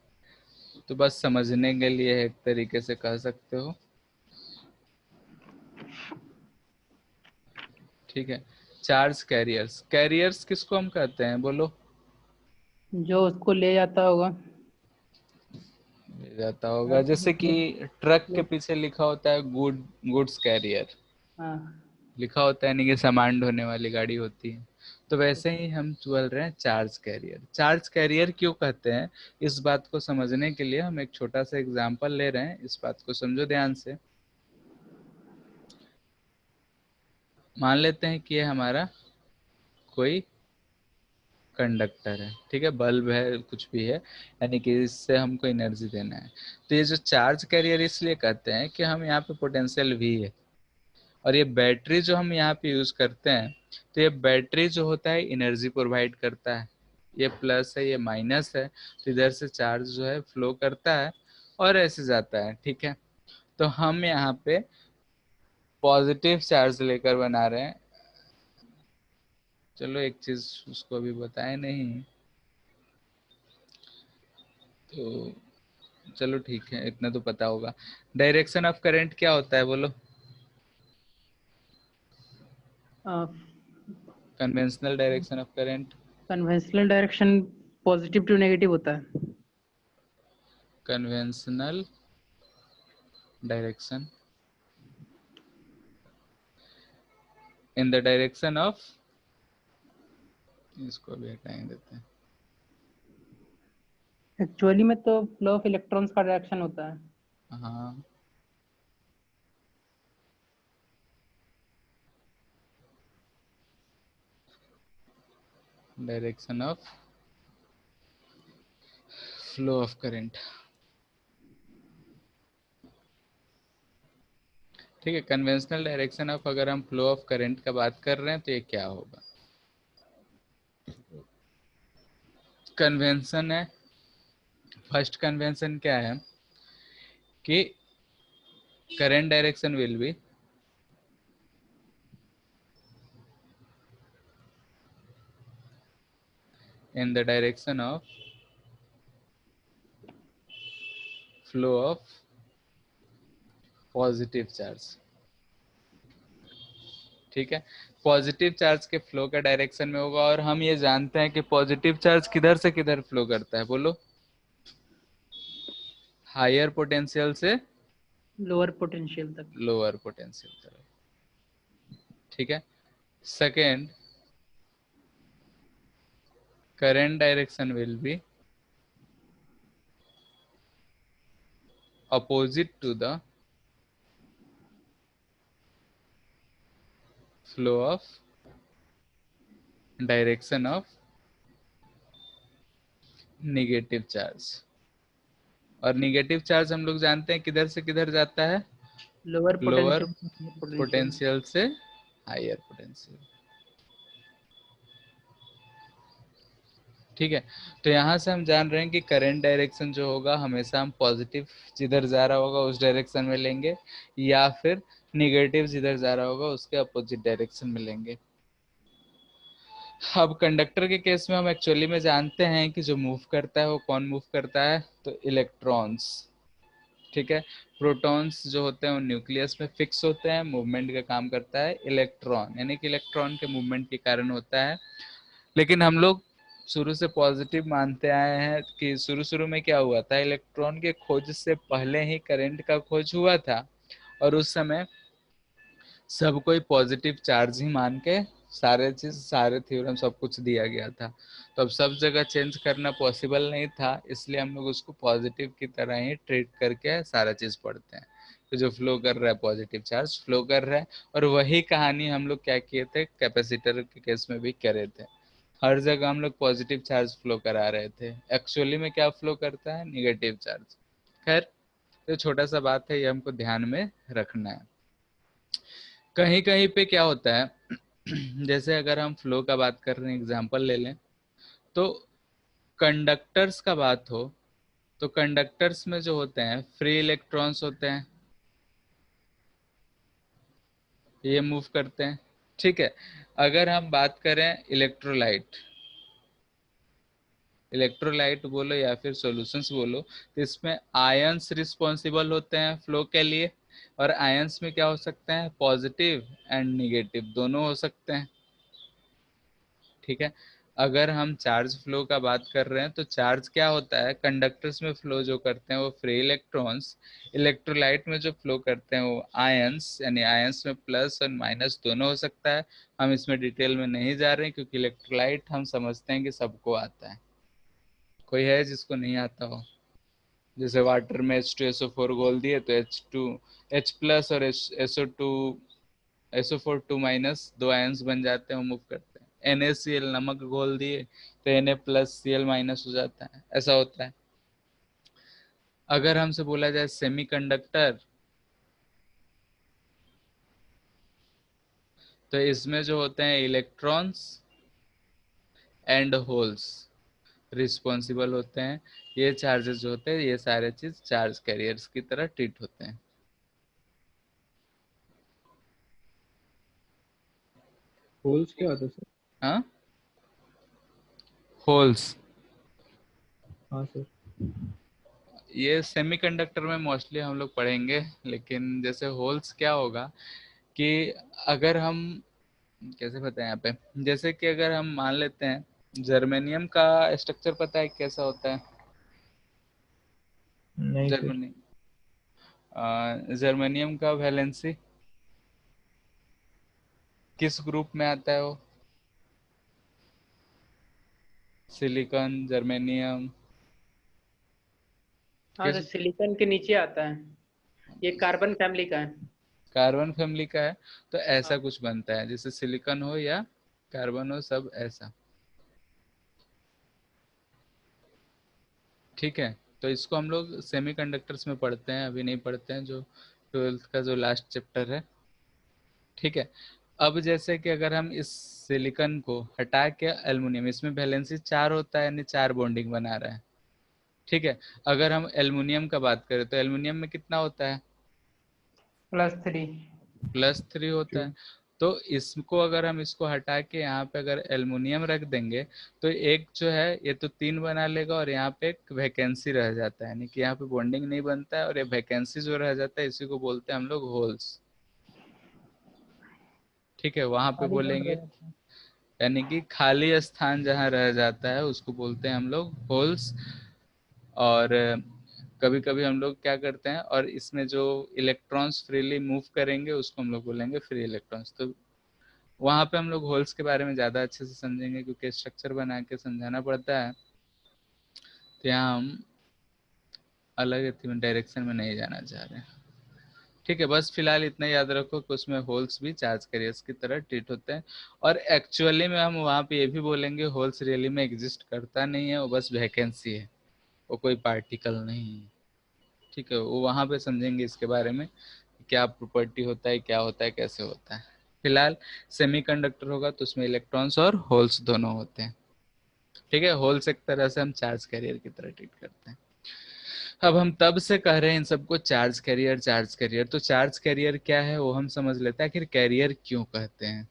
तो बस समझने के लिए एक तरीके से कह सकते हो। ठीक है। चार्ज कैरियर्स, कैरियर्स किसको हम कहते हैं बोलो? जो उसको ले जाता होगा। ले जाता होगा, जैसे कि ट्रक के पीछे लिखा होता है गुड्स कैरियर, हाँ। लिखा होता है नहीं कि सामान ढोने वाली गाड़ी होती है। तो वैसे ही हम बोल रहे हैं चार्ज कैरियर। चार्ज कैरियर क्यों कहते हैं, इस बात को समझने के लिए हम एक छोटा सा एग्जांपल ले रहे हैं, इस बात को समझो ध्यान से। मान लेते हैं कि ये हमारा कोई कंडक्टर है, ठीक है, बल्ब है, कुछ भी है, यानी कि इससे हमको एनर्जी देना है। तो ये जो चार्ज कैरियर इसलिए कहते हैं कि हम यहाँ पे पोटेंशियल वी है, और ये बैटरी जो हम यहाँ पे यूज करते हैं, तो ये बैटरी जो होता है एनर्जी प्रोवाइड करता है। ये प्लस है, ये माइनस है, तो इधर से चार्ज जो है फ्लो करता है और ऐसे जाता है, ठीक है। तो हम यहाँ पे पॉजिटिव चार्ज लेकर बना रहे हैं। चलो एक चीज उसको अभी बताए नहीं, तो चलो ठीक है, इतना तो पता होगा। डायरेक्शन ऑफ करंट क्या होता है बोलो? Conventional direction of current. Conventional direction positive to negative होता है। Conventional direction in the direction of, इसको भी हटाएं देते हैं। एक्चुअली में तो फ्लो ऑफ इलेक्ट्रॉन्स का डायरेक्शन होता है। हाँ, direction of flow of current, ठीक है। कन्वेंशनल डायरेक्शन ऑफ, अगर हम फ्लो ऑफ करंट का बात कर रहे हैं तो ये क्या होगा? कन्वेंशन है, फर्स्ट कन्वेंशन क्या है कि current direction will be in the direction of flow of positive charge, ठीक है। पॉजिटिव चार्ज के फ्लो का डायरेक्शन में होगा, और हम ये जानते हैं कि पॉजिटिव चार्ज किधर से किधर फ्लो करता है बोलो? हायर पोटेंशियल से लोअर पोटेंशियल तक। लोअर पोटेंशियल तरफ, ठीक है। Second, current direction will be opposite to the flow of direction of negative charge. और नेगेटिव चार्ज हम लोग जानते हैं किधर से किधर जाता है? लोअर लोअर पोटेंशियल पोटेंशियल से हायर पोटेंशियल, ठीक है। तो यहाँ से हम जान रहे हैं कि करंट डायरेक्शन जो होगा हमेशा हम पॉजिटिव जिधर जा रहा होगा उस डायरेक्शन में लेंगे, या फिर निगेटिव जिधर जा रहा होगा उसके अपोजिट डायरेक्शन में लेंगे। अब कंडक्टर के केस में हम एक्चुअली में जानते हैं कि जो मूव करता है वो कौन मूव करता है, तो इलेक्ट्रॉन्स, ठीक है। प्रोटॉन्स जो होते हैं वो न्यूक्लियस में फिक्स होते हैं, मूवमेंट का काम करता है इलेक्ट्रॉन, यानी कि इलेक्ट्रॉन के मूवमेंट के कारण होता है। लेकिन हम लोग शुरू से पॉजिटिव मानते आए हैं कि शुरू शुरू में क्या हुआ था, इलेक्ट्रॉन के खोज से पहले ही करंट का खोज हुआ था, और उस समय सब कोई पॉजिटिव चार्ज ही मान के सारे चीज, सारे थ्योरम, सब कुछ दिया गया था। तो अब सब जगह चेंज करना पॉसिबल नहीं था, इसलिए हम लोग उसको पॉजिटिव की तरह ही ट्रीट करके सारा चीज पढ़ते हैं। तो जो फ्लो कर रहा है पॉजिटिव चार्ज फ्लो कर रहा है, और वही कहानी हम लोग क्या किए थे कैपेसिटर के केस में भी करे थे। हर जगह हम लोग पॉजिटिव चार्ज फ्लो करा रहे थे, एक्चुअली में क्या फ्लो करता है? Negative charge. खैर, तो छोटा सा बात है, ये हमको ध्यान में रखना है। कहीं कहीं पे क्या होता है जैसे अगर हम फ्लो का बात कर रहे हैं, एग्जांपल ले लें, तो कंडक्टर्स का बात हो, तो कंडक्टर्स में जो होते हैं फ्री इलेक्ट्रॉन्स होते हैं, ये मूव करते हैं, ठीक है। अगर हम बात करें इलेक्ट्रोलाइट, इलेक्ट्रोलाइट बोलो या फिर सॉल्यूशंस बोलो, तो इसमें आयंस रिस्पॉन्सिबल होते हैं फ्लो के लिए, और आयंस में क्या हो सकते हैं, पॉजिटिव एंड निगेटिव दोनों हो सकते हैं। ठीक है, अगर हम चार्ज फ्लो का बात कर रहे हैं तो चार्ज क्या होता है, कंडक्टर्स में फ्लो जो करते हैं वो फ्री इलेक्ट्रॉन्स, इलेक्ट्रोलाइट में जो फ्लो करते हैं वो आयंस, यानी आयंस में प्लस और माइनस दोनों हो सकता है। हम इसमें डिटेल में नहीं जा रहे हैं क्योंकि इलेक्ट्रोलाइट हम समझते हैं कि सबको आता है, कोई है जिसको नहीं आता हो। जैसे वाटर में H2SO4 घोल दिए तो H प्लस और SO4 2 माइनस दो आयंस बन जाते हैं, वो मूव करते हैं। NaCl नमक घोल दिए तो Na प्लस Cl माइनस हो जाता है, ऐसा होता है। अगर हमसे बोला जाए सेमीकंडक्टर, तो इसमें जो होते हैं इलेक्ट्रॉन्स एंड होल्स रिस्पॉन्सिबल होते हैं। ये चार्जेस जो होते हैं ये सारे चीज चार्ज कैरियर्स की तरह ट्रीट होते हैं। होल्स क्या होता है सर? हाँ, होल्स हाँ सर। ये सेमीकंडक्टर में मोस्टली हम लोग पढ़ेंगे, लेकिन जैसे होल्स क्या होगा कि अगर हम कैसे बताएं यहाँ पे, जैसे कि अगर हम मान लेते हैं जर्मेनियम का स्ट्रक्चर पता है कैसा होता है? नहीं सर। जर्मनी जर्मेनियम का वैलेंसी किस ग्रुप में आता है वो? सिलिकॉन, जर्मेनियम, हाँ किस? सर, सिलिकॉन के नीचे आता है, ये कार्बन फैमिली का है। कार्बन फैमिली का है। तो ऐसा हाँ। कुछ बनता है, जैसे सिलिकॉन हो या कार्बन हो, सब ऐसा। ठीक है, तो इसको हम लोग सेमीकंडक्टर्स में पढ़ते हैं, अभी नहीं पढ़ते हैं, जो ट्वेल्थ का जो लास्ट चैप्टर है। ठीक है, अब जैसे कि अगर हम इस सिलिकॉन को हटा के एल्युमिनियम, इसमें वैलेंसी 4 होता है यानी 4 बॉन्डिंग बना रहा है। ठीक है, अगर हम एल्युमिनियम का बात करें तो एल्युमिनियम में कितना होता है? +3। +3 होता टू। है। तो इसको अगर हम इसको हटा के यहाँ पे अगर एल्युमिनियम रख देंगे तो एक जो है ये तो 3 बना लेगा और यहाँ पे एक वैकेंसी रह जाता है, यानी कि यहाँ पे बॉन्डिंग नहीं बनता है और ये वैकेंसी जो रह जाता है इसी को बोलते हैं हम लोग होल्स। ठीक है, वहां पे खाली जोड़ बोलेंगे, रहे हैं। यानी कि खाली स्थान जहाँ रह जाता है उसको बोलते हैं हम लोग होल्स। और कभी कभी हम लोग क्या करते हैं, और इसमें जो इलेक्ट्रॉन्स फ्रीली मूव करेंगे उसको हम लोग बोलेंगे फ्री इलेक्ट्रॉन्स। तो वहां पे हम लोग होल्स के बारे में ज़्यादा अच्छे से समझेंगे क्योंकि स्ट्रक्चर बना के समझाना पड़ता है। तो यहाँ हम अलग डायरेक्शन में नहीं जाना चाह रहे हैं। ठीक है, बस फिलहाल इतना याद रखो कि उसमें होल्स भी चार्ज कैरियर्स की तरह ट्रीट होते हैं। और एक्चुअली में हम वहाँ पे ये भी बोलेंगे होल्स रियली में एग्जिस्ट करता नहीं है, वो बस वैकेंसी है, वो कोई पार्टिकल नहीं है। ठीक है, वो वहाँ पे समझेंगे इसके बारे में क्या प्रॉपर्टी होता है, क्या होता है, कैसे होता है। फिलहाल सेमीकंडक्टर होगा तो उसमें इलेक्ट्रॉन्स और होल्स दोनों होते हैं। ठीक है, होल्स एक तरह से हम चार्ज कैरियर की तरह ट्रीट करते हैं। अब हम तब से कह रहे हैं इन सबको चार्ज कैरियर चार्ज कैरियर, तो चार्ज कैरियर क्या है वो हम समझ लेते हैं, आखिर कैरियर क्यों कहते हैं।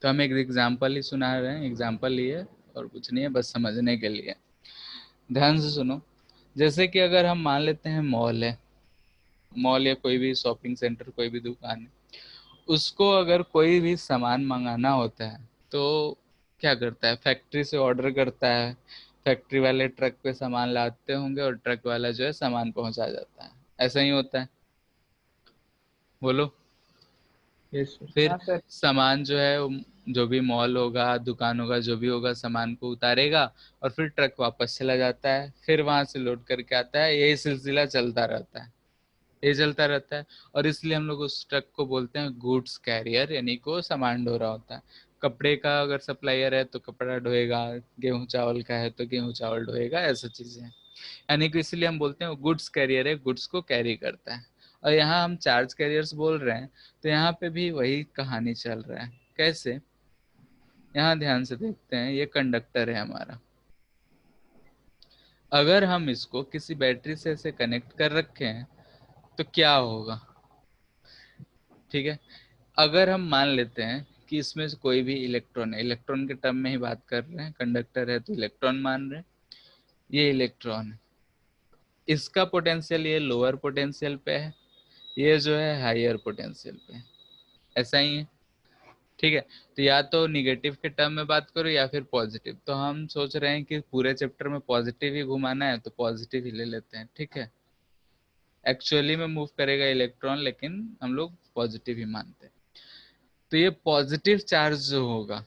तो हम एक एग्जाम्पल ही सुना रहे हैं, एग्जाम्पल ही है और कुछ नहीं है, बस समझने के लिए। ध्यान से सुनो, जैसे कि अगर हम मान लेते हैं मॉल है, मॉल या कोई भी शॉपिंग सेंटर, कोई भी दुकान है, उसको अगर कोई भी सामान मंगाना होता है तो क्या करता है, फैक्ट्री से ऑर्डर करता है, फैक्ट्री वाले ट्रक पे सामान लाते होंगे और ट्रक वाला जो है सामान पहुंचा जाता है, ऐसा ही होता है, बोलो। Yes sir. फिर हाँ सर। सामान जो है जो भी मॉल होगा, दुकान होगा, जो भी होगा, सामान को उतारेगा और फिर ट्रक वापस चला जाता है, फिर वहां से लोड करके आता है, यही सिलसिला चलता रहता है, ये चलता रहता है। और इसलिए हम लोग उस ट्रक को बोलते हैं गुड्स कैरियर, यानी कि वो सामान ढो रहा होता है। कपड़े का अगर सप्लायर है तो कपड़ा ढोएगा, गेहूं चावल का है तो गेहूं चावल ढोएगा, ऐसा चीजें हैं। यानी कि इसलिए हम बोलते हैं वो गुड्स कैरियर है, गुड्स को कैरी करता है। और यहाँ हम चार्ज कैरियर्स बोल रहे हैं तो यहाँ पे भी वही कहानी चल रहा है। कैसे? यहाँ ध्यान से देखते हैं, ये कंडक्टर है हमारा, अगर हम इसको किसी बैटरी से ऐसे कनेक्ट कर रखे हैं तो क्या होगा? ठीक है, अगर हम मान लेते हैं कि इसमें से कोई भी इलेक्ट्रॉन है, इलेक्ट्रॉन के टर्म में ही बात कर रहे हैं, कंडक्टर है तो इलेक्ट्रॉन मान रहे हैं, ये इलेक्ट्रॉन है, इसका पोटेंशियल ये लोअर पोटेंशियल पे है, ये जो है हायर पोटेंशियल पे, ऐसा ही है। ठीक है, तो या तो निगेटिव के टर्म में बात करो या फिर पॉजिटिव। तो हम सोच रहे हैं कि पूरे चैप्टर में पॉजिटिव ही घुमाना है, तो पॉजिटिव ही ले लेते हैं। ठीक है, एक्चुअली में मूव करेगा इलेक्ट्रॉन, लेकिन हम लोग पॉजिटिव ही मानते हैं। तो ये पॉजिटिव चार्ज जो होगा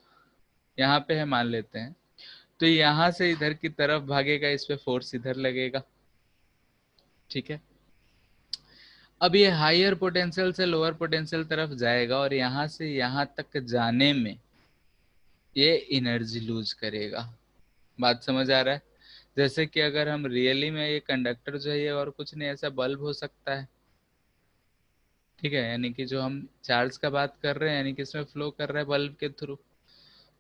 यहाँ पे है, मान लेते हैं, तो यहाँ से इधर की तरफ भागेगा, इस पे फोर्स इधर लगेगा। ठीक है, अब ये हायर पोटेंशियल से लोअर पोटेंशियल तरफ जाएगा और यहाँ से यहाँ तक जाने में ये एनर्जी लूज करेगा। बात समझ आ रहा है? जैसे कि अगर हम रियली में ये कंडक्टर जो है ये और कुछ नहीं, ऐसा बल्ब हो सकता है। ठीक है, यानी कि जो हम चार्ज का बात कर रहे हैं, यानी कि इसमें फ्लो कर रहा है बल्ब के थ्रू,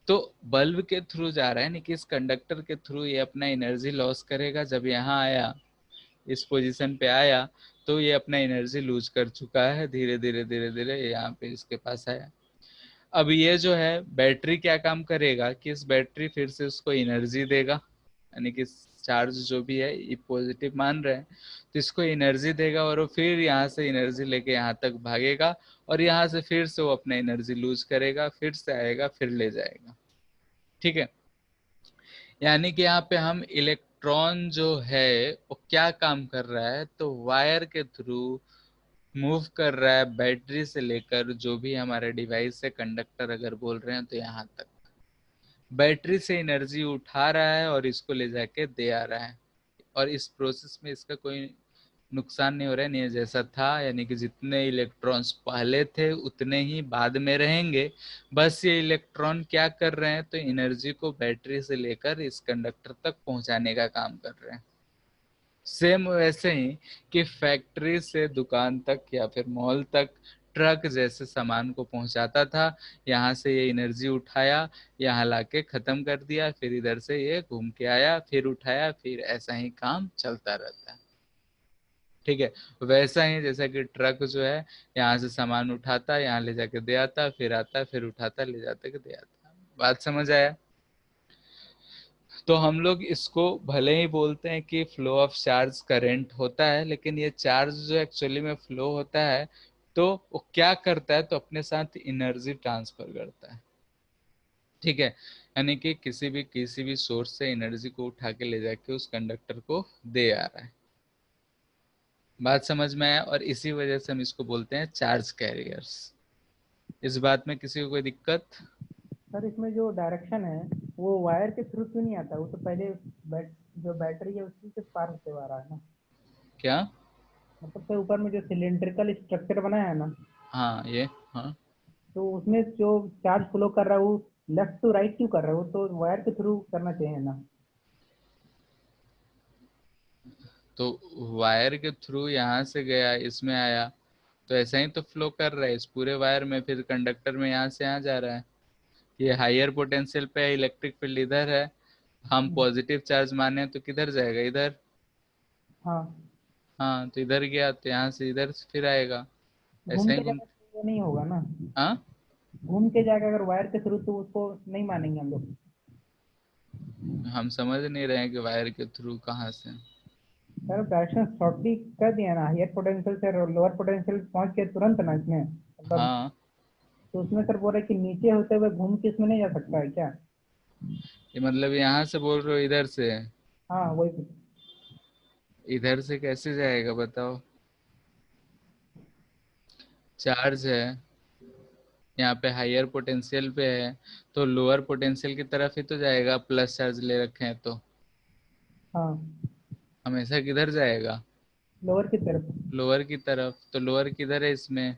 तो बल्ब के थ्रू जा रहा है, यानी कि इस कंडक्टर के थ्रू ये अपना एनर्जी लॉस करेगा। जब यहाँ आया, इस पोजीशन पे आया, तो ये अपना एनर्जी लूज कर चुका है, धीरे धीरे धीरे धीरे यहाँ पे इसके पास आया। अब ये जो है बैटरी क्या काम करेगा कि इस बैटरी फिर से उसको एनर्जी देगा, यानी कि चार्ज जो भी है ये पॉजिटिव मान रहे हैं, तो इसको एनर्जी देगा और वो फिर यहाँ से एनर्जी लेके यहाँ तक भागेगा और यहाँ से फिर से वो अपना एनर्जी लूज करेगा, फिर से आएगा, फिर ले जाएगा। ठीक है, यानी कि यहाँ पे हम इलेक्ट्रॉन जो है वो क्या काम कर रहा है, तो वायर के थ्रू मूव कर रहा है, बैटरी से लेकर जो भी हमारे डिवाइस है, कंडक्टर अगर बोल रहे हैं तो यहाँ तक बैटरी से एनर्जी उठा रहा है और इसको ले जाके दे आ रहा है। और इस प्रोसेस में इसका कोई नुकसान नहीं हो रहा है, नहीं जैसा था, यानी कि जितने इलेक्ट्रॉन्स पहले थे उतने ही बाद में रहेंगे। बस ये इलेक्ट्रॉन क्या कर रहे हैं, तो एनर्जी को बैटरी से लेकर इस कंडक्टर तक पहुंचाने का काम कर रहे हैं। सेम वैसे ही कि फैक्ट्री से दुकान तक या फिर मॉल तक ट्रक जैसे सामान को पहुंचाता था, यहाँ से ये एनर्जी उठाया, यहाँ लाके खत्म कर दिया, फिर इधर से ये घूम के आया, फिर उठाया, फिर ऐसा ही काम चलता रहता है। ठीक है, वैसा ही जैसा कि ट्रक जो है यहाँ से सामान उठाता, यहाँ ले जाके दे आता, फिर आता, फिर उठाता, ले जाता के दे आता। बात समझ आया? तो हम लोग इसको भले ही बोलते हैं कि फ्लो ऑफ चार्ज करंट होता है, लेकिन ये चार्ज जो एक्चुअली में फ्लो होता है, तो वो क्या करता है, तो अपने साथ एनर्जी ट्रांसफर करता है। ठीक है, यानी कि किसी भी सोर्स से एनर्जी को उठा के ले जाके उस कंडक्टर को दे आ रहा है। बात समझ में आया? और इसी वजह से हम इसको बोलते हैं चार्ज कैरियर्स। इस बात में किसी को कोई दिक्कत? सर इसमें जो डायरेक्शन है वो वायर के थ्रू क्यों नहीं आता? वो तो पहले जो बैटरी है उसी से पार होते हुआ आ रहा है ना। क्या? मतलब सर ऊपर में जो सिलेंड्रिकल स्ट्रक्चर बना है ना, हाँ, ये, हाँ, तो उसमें जो चार्ज फ्लो कर रहा है वो लेफ्ट टू राइट क्यों कर रहा है? वो तो वायर के थ्रू करना चाहिए ना। तो वायर के थ्रू यहाँ से गया, इसमें आया, तो ऐसा ही तो फ्लो कर रहा है इस पूरे वायर में, फिर कंडक्टर में यहाँ से यहाँ जा रहा है। ये हायर पोटेंशियल पे है, इलेक्ट्रिक फील्ड इधर है, हम पॉजिटिव चार्ज माने तो किधर जाएगा? इधर। हाँ, हाँ, तो इधर गया तो यहाँ से इधर फिर आएगा, घूम ऐसा ही के घूम। जाएगा तो वो नहीं होगा ना। हाँ, घूम के जाएगा अगर वायर के थ्रू तो उसको नहीं मानेंगे हम लोग। हम समझ नहीं रहे हैं कि वायर के थ्रू कहाँ से। सर डायरेक्शन शॉर्टली कर दिया ना, हायर पोटेंशियल से लोअर पोटेंशियल पहुंच के तुरंत ना इसमें मतलब। हाँ, तो उसमें सर बोल रहे कि नीचे होते हुए घूम के इसमें नहीं जा सकता है क्या? ये मतलब यहाँ से बोल रहे हो इधर से? हाँ वही तो। इधर से कैसे जाएगा बताओ? चार्ज है यहाँ पे, हायर पोटेंशियल पे है, तो लोअर पोटेंशियल की तरफ ही तो जाएगा, प्लस चार्ज ले रखे हैं तो हाँ, हमेशा किधर जाएगा? लोअर की तरफ। लोअर की तरफ। तो लोअर किधर है इसमें?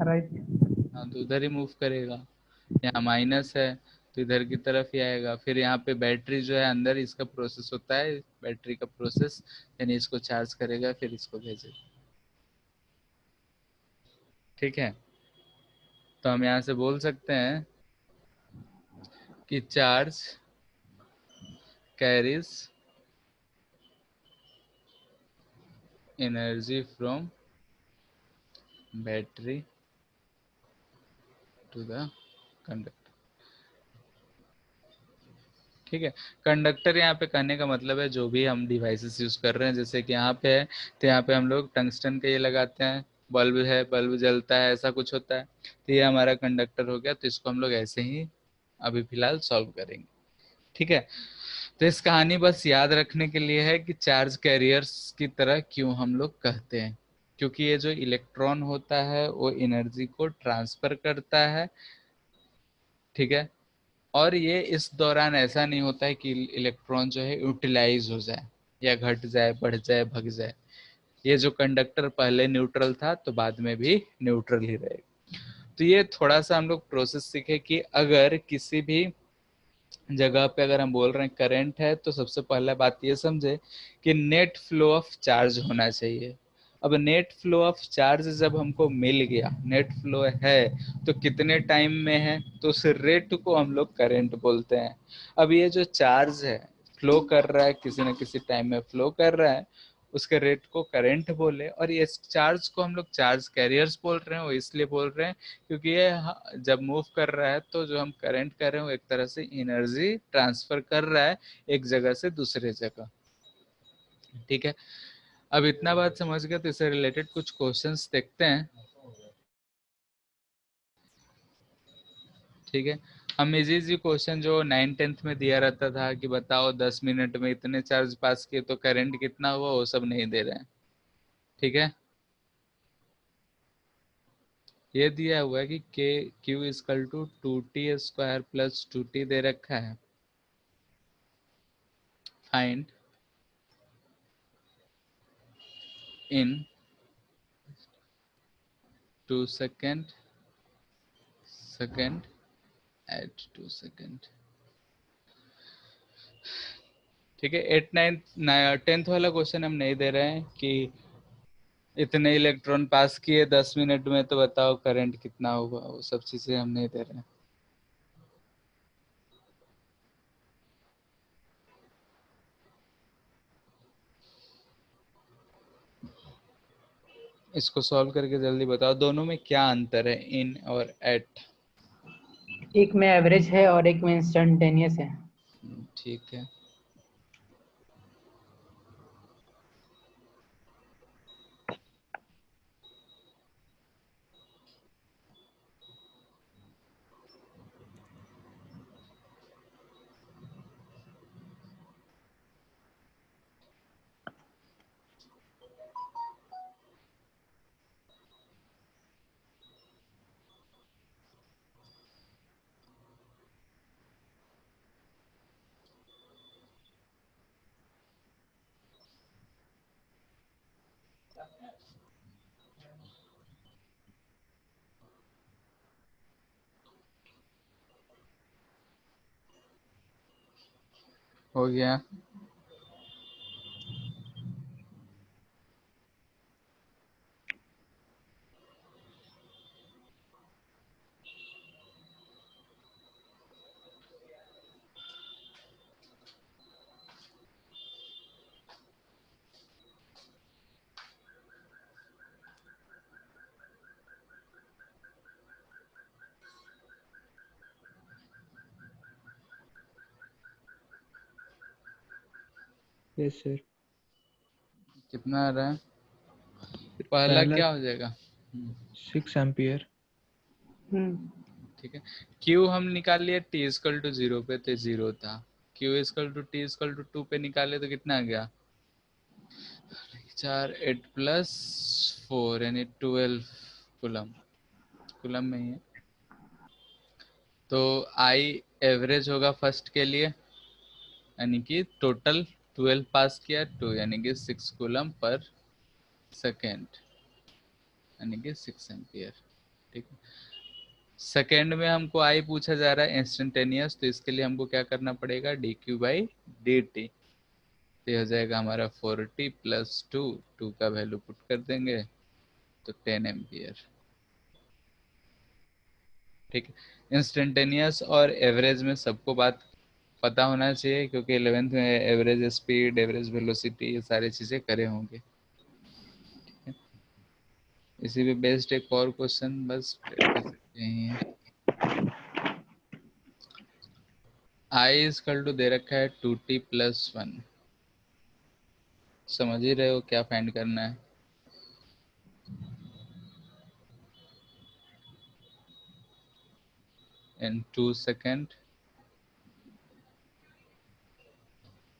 राइट। हाँ, तो उधर ही मूव करेगा। यहाँ माइनस है तो इधर की तरफ ही आएगा। फिर यहाँ पे बैटरी जो है अंदर, इसका प्रोसेस होता है, बैटरी का प्रोसेस, यानी इसको चार्ज करेगा फिर इसको भेजेगा। ठीक है, तो हम यहाँ से बोल सकते हैं कि charge carries energy from battery to the conductor. ठीक है, कंडक्टर यहाँ पे कहने का मतलब है जो भी हम डिवाइसेस यूज कर रहे हैं, जैसे कि यहाँ पे है तो यहाँ पे हम लोग टंगस्टन का ये लगाते हैं बल्ब है, बल्ब जलता है, ऐसा कुछ होता है। तो ये हमारा कंडक्टर हो गया। तो इसको हम लोग ऐसे ही अभी फिलहाल सॉल्व करेंगे, ठीक है। तो इस कहानी बस याद रखने के लिए है कि चार्ज कैरियर्स की तरह क्यों हम लोग कहते हैं, क्योंकि ये जो इलेक्ट्रॉन होता है वो एनर्जी को ट्रांसफर करता है, ठीक है। और ये इस दौरान ऐसा नहीं होता है कि इलेक्ट्रॉन जो है यूटिलाइज हो जाए या घट जाए, बढ़ जाए, भग जाए। ये जो कंडक्टर पहले न्यूट्रल था तो बाद में भी न्यूट्रल ही रहेगा। तो ये थोड़ा सा हम लोग प्रोसेस सीखे कि अगर किसी भी जगह पे अगर हम बोल रहे हैं करंट है, तो सबसे पहला बात ये समझे कि नेट फ्लो ऑफ चार्ज होना चाहिए। अब नेट फ्लो ऑफ चार्ज जब हमको मिल गया, नेट फ्लो है तो कितने टाइम में है, तो उस रेट को हम लोग करंट बोलते हैं। अब ये जो चार्ज है फ्लो कर रहा है, किसी न किसी टाइम में फ्लो कर रहा है, उसके रेट को करंट बोले। और ये चार्ज को हम लोग चार्ज कैरियर्स बोल रहे हैं, वो इसलिए बोल रहे हैं क्योंकि ये जब मूव कर रहा है तो जो हम करंट कर रहे हैं वो एक तरह से एनर्जी ट्रांसफर कर रहा है एक जगह से दूसरे जगह, ठीक है। अब इतना बात समझ गए तो इससे रिलेटेड कुछ क्वेश्चंस देखते हैं, ठीक है। हम इजी इजी क्वेश्चन जो 9th-10th में दिया रहता था कि बताओ 10 मिनट में इतने चार्ज पास किए तो करंट कितना हुआ, वो सब नहीं दे रहे हैं, ठीक है। ये दिया हुआ है कि के Q equal to 2t² plus 2t दे रखा है। Find in 2 second at 2 second, ठीक है। 8, 9, 10th वाला क्वेश्चन हम नहीं दे रहे हैं कि इतने इलेक्ट्रॉन पास किए 10 मिनट में तो बताओ करंट कितना होगा, वो सब चीजें हम नहीं दे रहे हैं। इसको सॉल्व करके जल्दी बताओ दोनों में क्या अंतर है, इन और एट। एक में एवरेज है और एक में इंस्टेंटेनियस है। ठीक है। हो गया। Yes sir. कितना आ रहा है, पहला पहला क्या हो जाएगा? 6 एम्पियर। ठीक है। Q हम निकाल लिए t इक्वल टू 0 पे तो 0 था। Q equal to t equal to 2 पे निकाले तो कितना आ गया? 4 8 प्लस 4 यानी 12 कूलम, कूलम में ही है। तो I एवरेज होगा फर्स्ट के लिए, यानी कि टोटल 12 पास किया 2 यानी कि 6 कूलम पर सेकेंड, यानी कि 6 एम्पियर, ठीक है। सेकेंड में हमको आई पूछा जा रहा है इंस्टेंटेनियस, तो इसके लिए हमको क्या करना पड़ेगा, dq/dt। तो ये हो जाएगा हमारा 4t प्लस 2, 2 का वैल्यू पुट कर देंगे तो 10 एम्पियर, ठीक है। इंस्टेंटेनियस और एवरेज में सबको बात पता होना चाहिए, क्योंकि 11th में एवरेज स्पीड, एवरेज वेलोसिटी, ये सारी चीजें करे होंगे, ठीक है। इसी पे बेस्ड एक और क्वेश्चन बस प्रैक्टिस यही है। आई इक्वल टू दे रखा है 2t प्लस 1, समझ ही रहे हो क्या फाइंड करना है। in 2 second.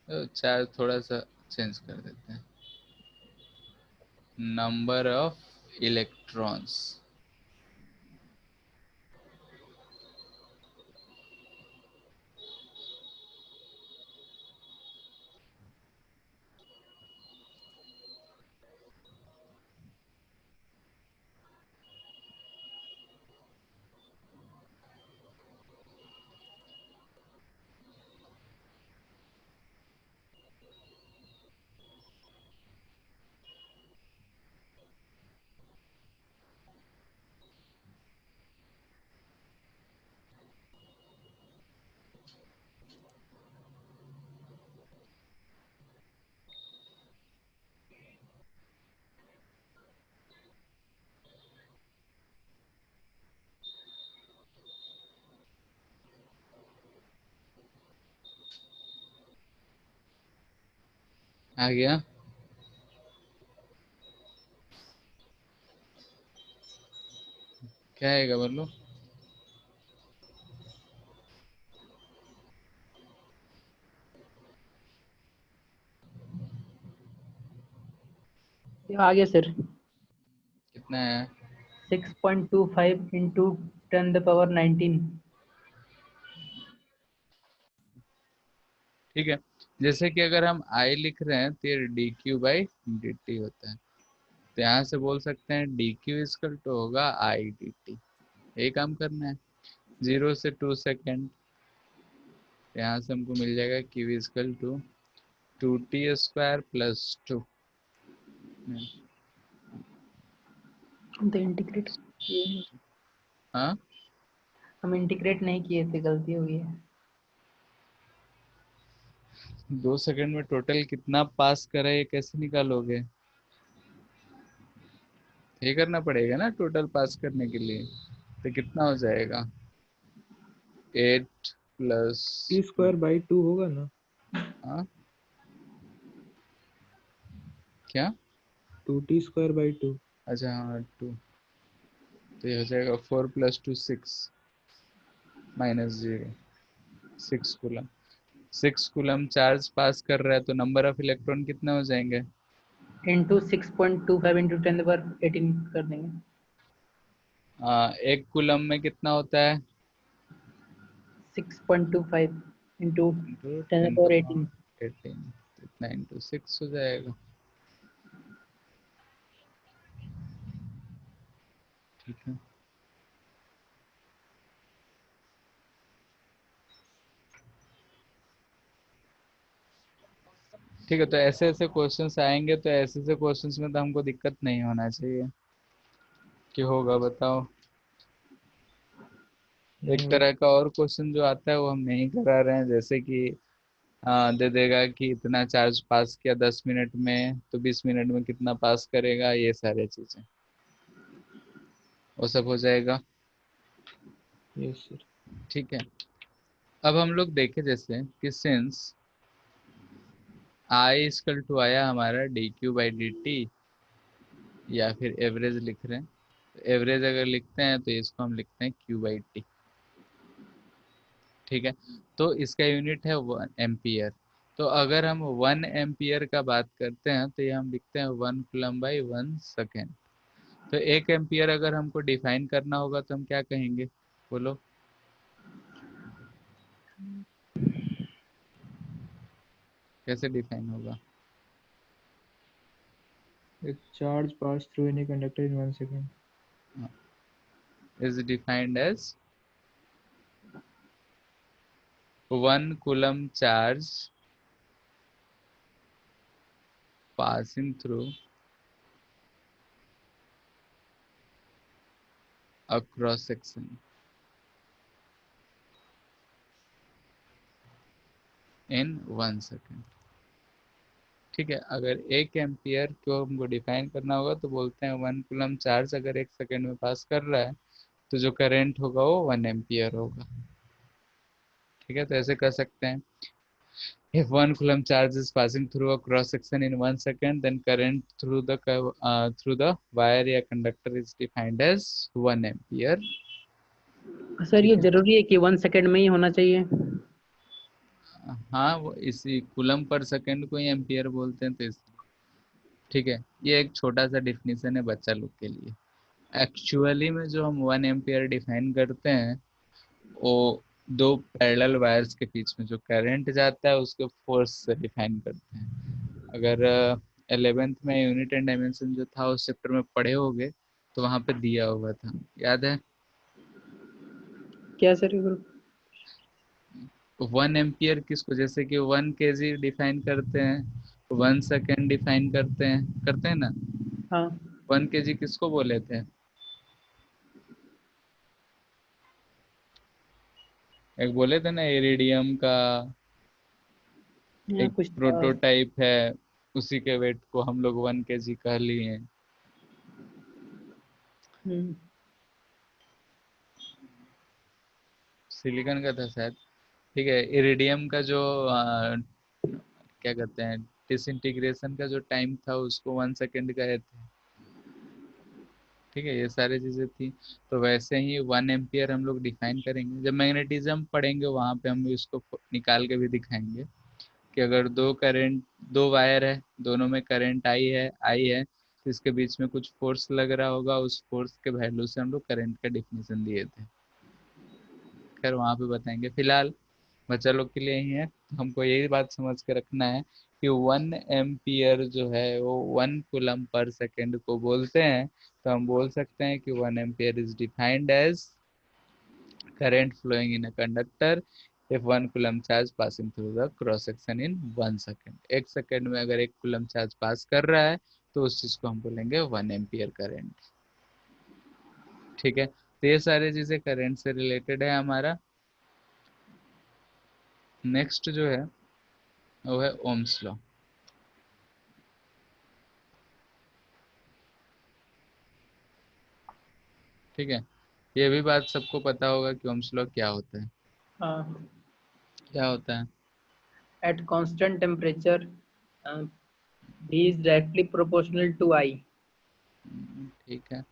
चार्ज थोड़ा सा चेंज कर देते हैं, नंबर ऑफ इलेक्ट्रॉन्स। आ गया? क्या आएगा बोलो? ये आ गया सर। कितना है? 6.25 into 10⁻19। ठीक है, जैसे कि अगर हम I लिख रहे हैं तो ये dq/dt होता है, तो यहाँ से बोल सकते हैं dq इक्वल टू होगा I dt। यही काम करना है, 0 से 2 सेकेंड। यहाँ से हमको मिल जाएगा q इक्वल टू 2t² + 2। तो इंटीग्रेट किए, हाँ, हम इंटीग्रेट नहीं किए थे, गलती हो गई है। 2 सेकेंड में टोटल कितना पास करा ये कैसे निकालोगे? ये करना पड़ेगा ना टोटल पास करने के लिए, तो कितना हो जाएगा? 8 प्लस t²/2 होगा ना? हाँ क्या? 2t²/2। अच्छा हाँ 2, तो ये हो जाएगा 4 + 2 6 -0 6 कूलम। 6 कूलम चार्ज पास कर रहा है, तो नंबर ऑफ इलेक्ट्रॉन कितने हो जाएंगे? इंटू 6.25 into 10⁻18 कर देंगे। 1 कूलम में कितना होता है? 6.25 into इंटू 10⁻18। 10⁻18, इतना इंटू 6 हो जाएगा। ठीक है, ठीक है, तो ऐसे ऐसे क्वेश्चंस आएंगे, तो ऐसे ऐसे क्वेश्चंस में तो हमको दिक्कत नहीं होना चाहिए कि होगा बताओ। एक तरह का और क्वेश्चन जो आता है वो हम नहीं करा रहे हैं, जैसे कि दे देगा कि इतना चार्ज पास किया 10 मिनट में, तो 20 मिनट में कितना पास करेगा, ये सारे चीजें वो सब हो जाएगा। Yes sir. ठीक है, अब हम लोग देखें जैसे कि सिंस I इक्वल टू आया हमारा dq/dt, या फिर एवरेज लिख रहे हैं, तो एवरेज अगर लिखते हैं तो इसको हम लिखते हैं q/t। ठीक है, तो इसका यूनिट है 1 एम्पियर। तो अगर हम 1 एम्पियर का बात करते हैं तो ये हम लिखते हैं 1 कूलम/1 सेकेंड। तो 1 एम्पियर अगर हमको डिफाइन करना होगा तो हम क्या कहेंगे बोलो? कैसे डिफाइन होगा? A charge passed through any conductor in 1 second. Is defined as 1 coulomb charge passing through a cross section in 1 second। ठीक है, अगर 1 एम्पियर को हमको डिफाइन करना होगा तो बोलते हैं 1 कूलम चार्ज अगर 1 सेकेंड में पास कर रहा है तो जो करंट होगा वो 1 एम्पियर होगा। ठीक है, तो ऐसे कर सकते हैं, if 1 coulomb charge is passing through a cross section in 1 second, then current through the wire या conductor is defined as 1 ampere। Sir ये ठीक है। जरूरी है कि 1 सेकंड में ही होना चाहिए? हाँ, वो इसी कूलम पर सेकंड को ही एम्पियर बोलते हैं, तो इसलिए। ठीक है, ये एक छोटा सा डिफिनीशन है बच्चा लोग के लिए। एक्चुअली में जो हम 1 एम्पियर डिफाइन करते हैं, वो दो पैरेलल वायर्स के बीच में जो करंट जाता है उसके फोर्स से डिफाइन करते हैं। अगर 11th में यूनिट एंड डायमेंशन जो था उस चैप्टर में पढ़े होगे तो वहाँ पे दिया हुआ था, याद है? क्या सर गुरु? 1 एम्पियर किसको, जैसे कि 1 kg डिफाइन करते हैं, 1 सेकेंड डिफाइन करते हैं ना। हाँ 1 kg किसको बोले थे? एक बोले थे ना, इरिडियम का यहाँ एक कुछ था। प्रोटोटाइप है, उसी के वेट को हम लोग 1 kg कह लिए हैं। हम्म, सिलिकॉन का था शायद। ठीक है, इरिडियम का जो क्या कहते हैं, डिसइंटीग्रेशन का जो टाइम था उसको 1 सेकेंड कहे थे। ठीक है, ये सारी चीजें थी। तो वैसे ही 1 एम्पियर हम लोग डिफाइन करेंगे, जब मैग्नेटिज्म पढ़ेंगे वहां पे हम इसको निकाल के भी दिखाएंगे कि अगर दो वायर है, दोनों में करंट आई है तो इसके बीच में कुछ फोर्स लग रहा होगा, उस फोर्स के वैल्यू से हम लोग करंट का डिफिनेशन दिए थे। खैर वहां पे बताएंगे, फिलहाल बच्चा लोग के लिए ही है। तो हमको यही बात समझ के रखना है कि 1 एम्पियर जो है वो 1 कूलम पर सेकेंड को बोलते हैं। तो हम बोल सकते हैं कि 1 ampere is defined as current flowing in a conductor if 1 coulomb charge passing through the cross section in 1 second। 1 second में अगर 1 कूलम चार्ज पास कर रहा है तो उस चीज को हम बोलेंगे 1 एम्पियर करंट। ठीक है, तो ये सारी चीजें करंट से रिलेटेड है हमारा। नेक्स्ट जो है वो है ओम्स लॉ। ठीक है, ये भी बात सबको पता होगा कि ओम्स लॉ क्या होता है। हाँ, क्या होता है? at constant temperature V is directly proportional to I। ठीक है,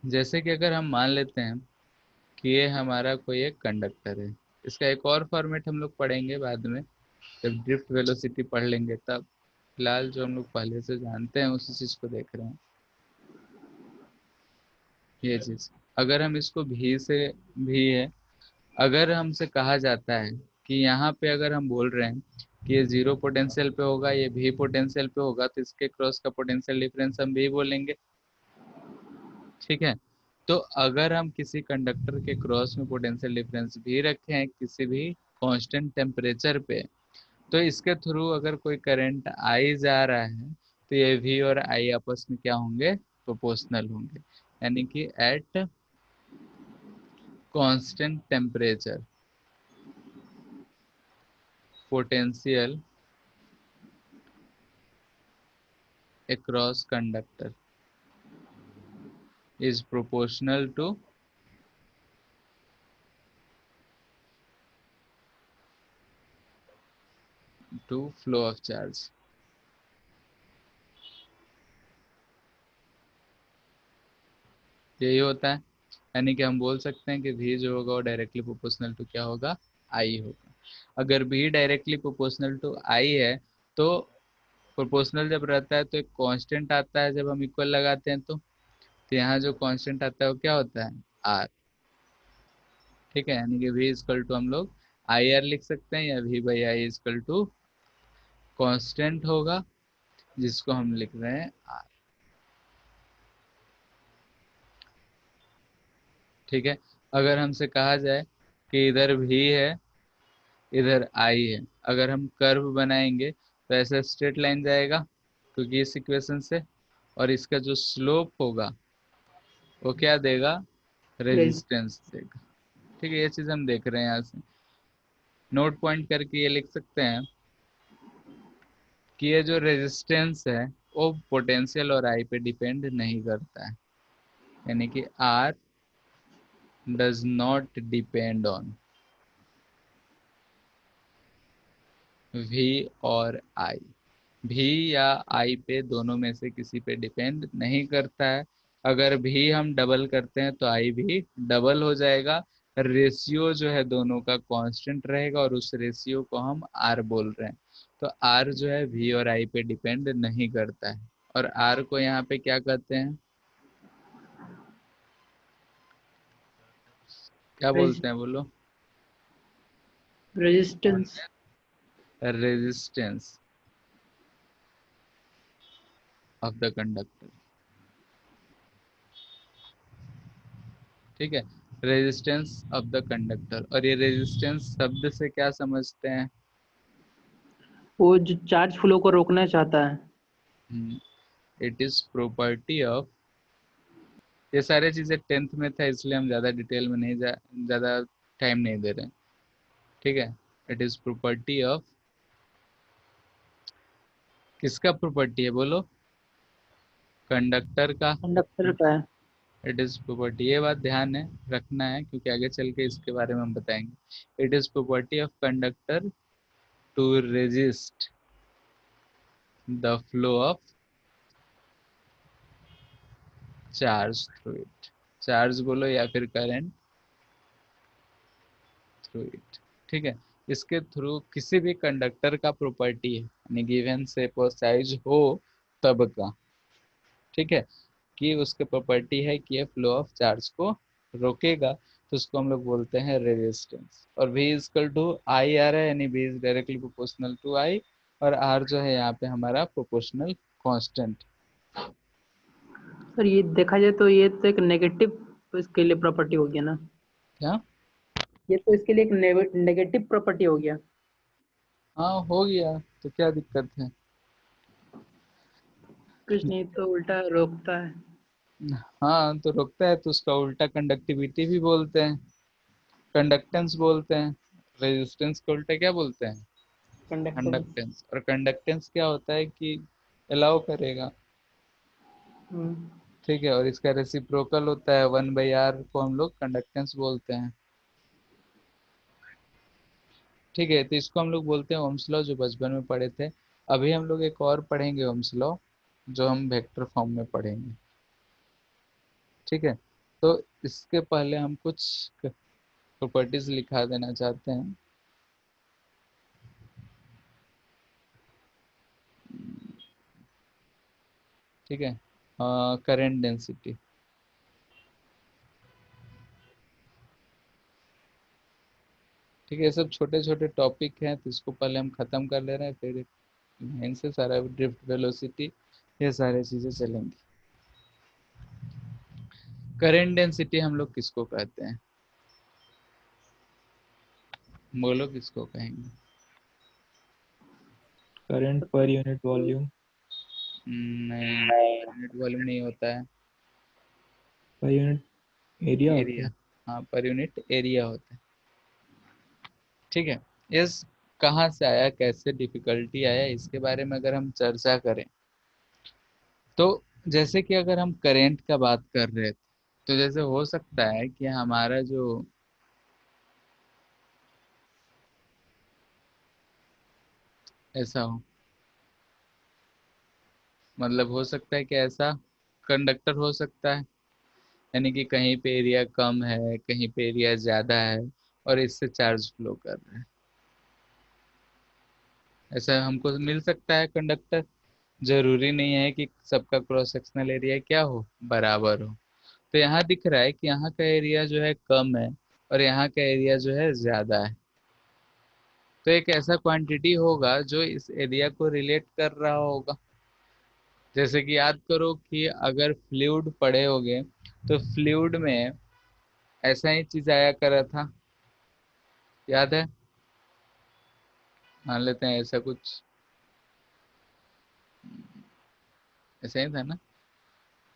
जैसे कि अगर हम मान लेते हैं कि ये हमारा कोई एक कंडक्टर है, इसका एक और फॉर्मेट हम लोग पढ़ेंगे बाद में जब ड्रिफ्ट वेलोसिटी पढ़ लेंगे तब। फिलहाल जो हम लोग पहले से जानते हैं उसी चीज को देख रहे हैं। ये चीज अगर हम इसको भी है, अगर हमसे कहा जाता है कि यहाँ पे अगर हम बोल रहे हैं कि ये 0 पोटेंशियल पे होगा, ये भी पोटेंशियल पे होगा, तो इसके क्रॉस का पोटेंशियल डिफरेंस हम भी बोलेंगे। ठीक है, तो अगर हम किसी कंडक्टर के क्रॉस में पोटेंशियल डिफरेंस भी रखे हैं किसी भी कांस्टेंट टेम्परेचर पे, तो इसके थ्रू अगर कोई करंट आई जा रहा है तो ये वी और आई आपस में क्या होंगे? प्रोपोर्शनल होंगे। यानी कि at constant temperature potential across conductor is proportional to flow of charge। यही होता है, यानी कि हम बोल सकते हैं कि v जो होगा वो डायरेक्टली प्रोपोर्शनल टू क्या होगा? I होगा। अगर v directly proportional to I है तो प्रोपोर्शनल जब रहता है तो एक कांस्टेंट आता है, जब हम इक्वल लगाते हैं तो यहाँ जो कांस्टेंट आता है वो क्या होता है? R। ठीक है, यानी कि v इक्वल टू हम लोग आई आर लिख सकते हैं, या v by I equal to constant होगा जिसको हम लिख रहे हैं R। ठीक है, अगर हमसे कहा जाए कि इधर भी है इधर आई है, अगर हम कर्व बनाएंगे तो ऐसा स्ट्रेट लाइन जाएगा क्योंकि इस इक्वेशन से, और इसका जो स्लोप होगा वो क्या देगा? रेज रेजिस्टेंस देगा। ठीक है, ये चीज हम देख रहे हैं यहाँ से नोट पॉइंट करके ये लिख सकते हैं कि ये जो रेजिस्टेंस है वो पोटेंशियल और आई पे डिपेंड नहीं करता है, यानी कि R does not depend on V और आई। भी या आई पे दोनों में से किसी पे डिपेंड नहीं करता है। अगर भी हम डबल करते हैं तो आई भी डबल हो जाएगा। रेशियो जो है दोनों का कांस्टेंट रहेगा और उस रेशियो को हम आर बोल रहे हैं। तो आर जो है वी और आई पे डिपेंड नहीं करता है। और आर को यहाँ पे क्या कहते हैं, क्या बोलते हैं बोलो? Resistance. Resistance of the conductor. ठीक है, रेजिस्टेंस ऑफ द कंडक्टर। और ये रेजिस्टेंस शब्द से क्या समझते हैं? वो जो चार्ज फ्लो को रोकना चाहता है। इट इज प्रॉपर्टी ऑफ, ये सारे चीजें 10th में था इसलिए हम ज्यादा डिटेल में नहीं ज्यादा टाइम नहीं दे रहे हैं। ठीक है, इट इज प्रॉपर्टी ऑफ, किसका प्रॉपर्टी है बोलो? कंडक्टर का। कंडक्टर का है। इट इज प्रॉपर्टी, ये बात ध्यान है रखना है क्योंकि आगे चल के इसके बारे में हम बताएंगे। It is property of conductor to resist the flow of charge through it. Charge बोलो या फिर करंट थ्रू इट। ठीक है, इसके थ्रू किसी भी कंडक्टर का प्रॉपर्टी है यानी गिवन शेप और साइज हो तब का, ठीक है, कि उसके प्रॉपर्टी है कि ये फ्लो ऑफ चार्ज को रोकेगा, तो उसको हम लोग बोलते हैं रेजिस्टेंस। और V इक्वल टू आई आ रहा है यानी V is directly proportional to I, और R जो है यहाँ पे हमारा प्रोपोर्शनल कांस्टेंट। सर ये देखा जाए तो ये तो एक नेगेटिव इसके लिए प्रॉपर्टी हो गया ना। क्या? ये तो इसके लिए एक नेगेटिव प्रॉपर्टी हो गया। हाँ हो गया, तो क्या दिक्कत है? कुछ नहीं तो उल्टा रोकता है। हाँ तो रोकता है तो उसका उल्टा कंडक्टिविटी भी बोलते हैं, कंडक्टेंस बोलते हैं। रेजिस्टेंस को उल्टा क्या बोलते हैं? कंडक्टेंस। कंडक्टेंस। और कंडक्टेंस क्या होता है कि अलाउ करेगा, ठीक है, और इसका रेसिप्रोकल होता है 1/r को हम लोग कंडक्टेंस बोलते हैं। ठीक है, तो इसको हम लोग बोलते हैं ओम्स लॉ, जो बचपन में पढ़े थे। अभी हम लोग एक और पढ़ेंगे ओम्स लॉ, जो हम वेक्टर फॉर्म में पढ़ेंगे। ठीक है, तो इसके पहले हम कुछ प्रॉपर्टीज लिखा देना चाहते हैं। ठीक है, करंट डेंसिटी। ठीक है, ये सब छोटे छोटे टॉपिक हैं तो इसको पहले हम खत्म कर ले रहे हैं, फिर इनसे सारा ड्रिफ्ट वेलोसिटी ये सारी चीजें चलेंगी। करंट डेंसिटी हम लोग किसको कहते हैं बोलो, किसको कहेंगे? Current per unit volume. नहीं, यूनिट वॉल्यूम नहीं होता है, पर यूनिट एरिया होता एरिया। है। हाँ, पर यूनिट एरिया होता है। ठीक है, इस कहाँ से आया, कैसे डिफिकल्टी आया, इसके बारे में अगर हम चर्चा करें तो जैसे कि अगर हम करंट का बात कर रहे थे तो जैसे हो सकता है कि हमारा जो ऐसा हो, मतलब हो सकता है कि ऐसा कंडक्टर हो सकता है यानी कि कहीं पे एरिया कम है कहीं पे एरिया ज्यादा है और इससे चार्ज फ्लो कर रहा है, ऐसा हमको मिल सकता है कंडक्टर। जरूरी नहीं है कि सबका क्रॉस सेक्शनल एरिया क्या हो, बराबर हो। तो यहाँ दिख रहा है कि यहाँ का एरिया जो है कम है और यहाँ का एरिया जो है ज्यादा है, तो एक ऐसा क्वांटिटी होगा जो इस एरिया को रिलेट कर रहा होगा। जैसे कि याद करो कि अगर फ्लूइड पड़े होगे तो फ्लूइड में ऐसा ही चीज आया करा था, याद है? मान लेते हैं ऐसा कुछ, ऐसा ही था ना,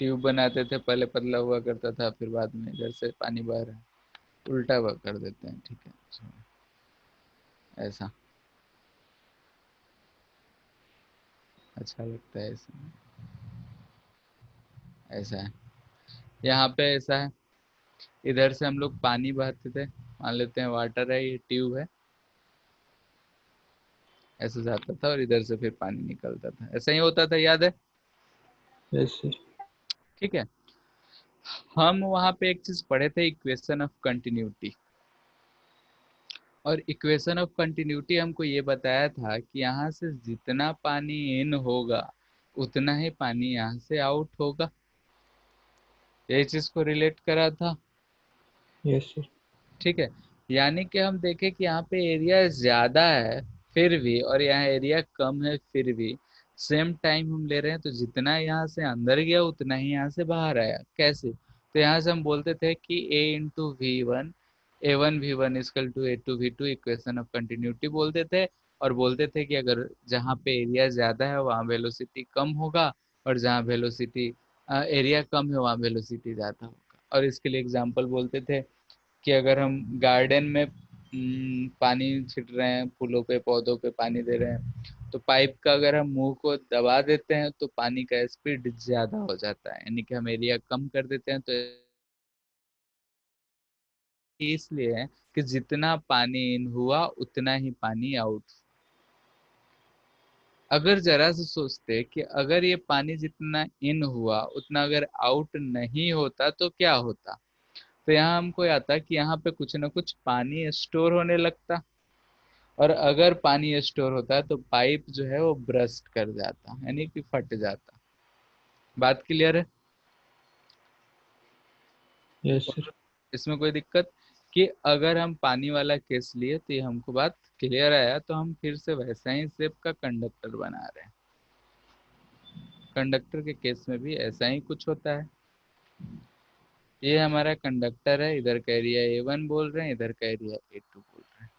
ट्यूब बनाते थे पहले पतला हुआ करता था फिर बाद में इधर से पानी बह रहा है उल्टा हुआ कर देते हैं। ठीक है, ऐसा अच्छा लगता है ऐसा, ऐसा है। यहाँ पे ऐसा है, इधर से हम लोग पानी बहाते थे, मान लेते हैं वाटर है, ये ट्यूब है, ऐसे जाता था और इधर से फिर पानी निकलता था, ऐसा ही होता था, याद है? Yes sir. ठीक है, हम वहां पे एक चीज पढ़े थे, इक्वेशन ऑफ कंटिन्यूटी। और इक्वेशन ऑफ कंटिन्यूटी हमको ये बताया था कि यहाँ से जितना पानी इन होगा उतना ही पानी यहाँ से आउट होगा। यही चीज को रिलेट करा था। Yes sir. ठीक है, यानी कि हम देखें कि यहाँ पे एरिया ज्यादा है फिर भी, और यहाँ एरिया कम है फिर भी, सेम टाइम हम ले रहे हैं, तो जितना यहाँ से अंदर गया उतना ही यहाँ से बाहर आया। कैसे? तो यहाँ से हम बोलते थे कि A × V1 A1V1 = A2V2 equation of continuity बोलते थे। और बोलते थे कि अगर जहाँ पे एरिया ज्यादा है वहाँ वेलोसिटी कम होगा, और जहाँ वेलोसिटी एरिया कम है वहाँ वेलोसिटी ज्यादा होगा। और इसके लिए एग्जाम्पल बोलते थे कि अगर हम गार्डन में पानी छिट रहे हैं, फूलों पे पौधों पे पानी दे रहे हैं, तो पाइप का अगर हम मुंह को दबा देते हैं तो पानी का स्पीड ज्यादा हो जाता है, यानी कि हम एरिया कम कर देते हैं। तो इसलिए है कि जितना पानी इन हुआ उतना ही पानी आउट। अगर जरा से सोचते कि अगर ये पानी जितना इन हुआ उतना अगर आउट नहीं होता तो क्या होता, तो यहाँ हमको आता कि यहाँ पे कुछ ना कुछ पानी स्टोर होने लगता। और अगर पानी स्टोर होता है तो पाइप जो है वो ब्रस्ट कर जाता, यानी कि फट जाता। बात क्लियर है? Yes sir. इसमें कोई दिक्कत? कि अगर हम पानी वाला केस लिए तो ये हमको बात क्लियर आया, तो हम फिर से वैसा ही शेप का कंडक्टर बना रहे हैं। कंडक्टर के केस में भी ऐसा ही कुछ होता है। ये हमारा कंडक्टर है, इधर का एरिया A1 बोल रहे हैं, इधर का एरिया A2 बोल रहे हैं।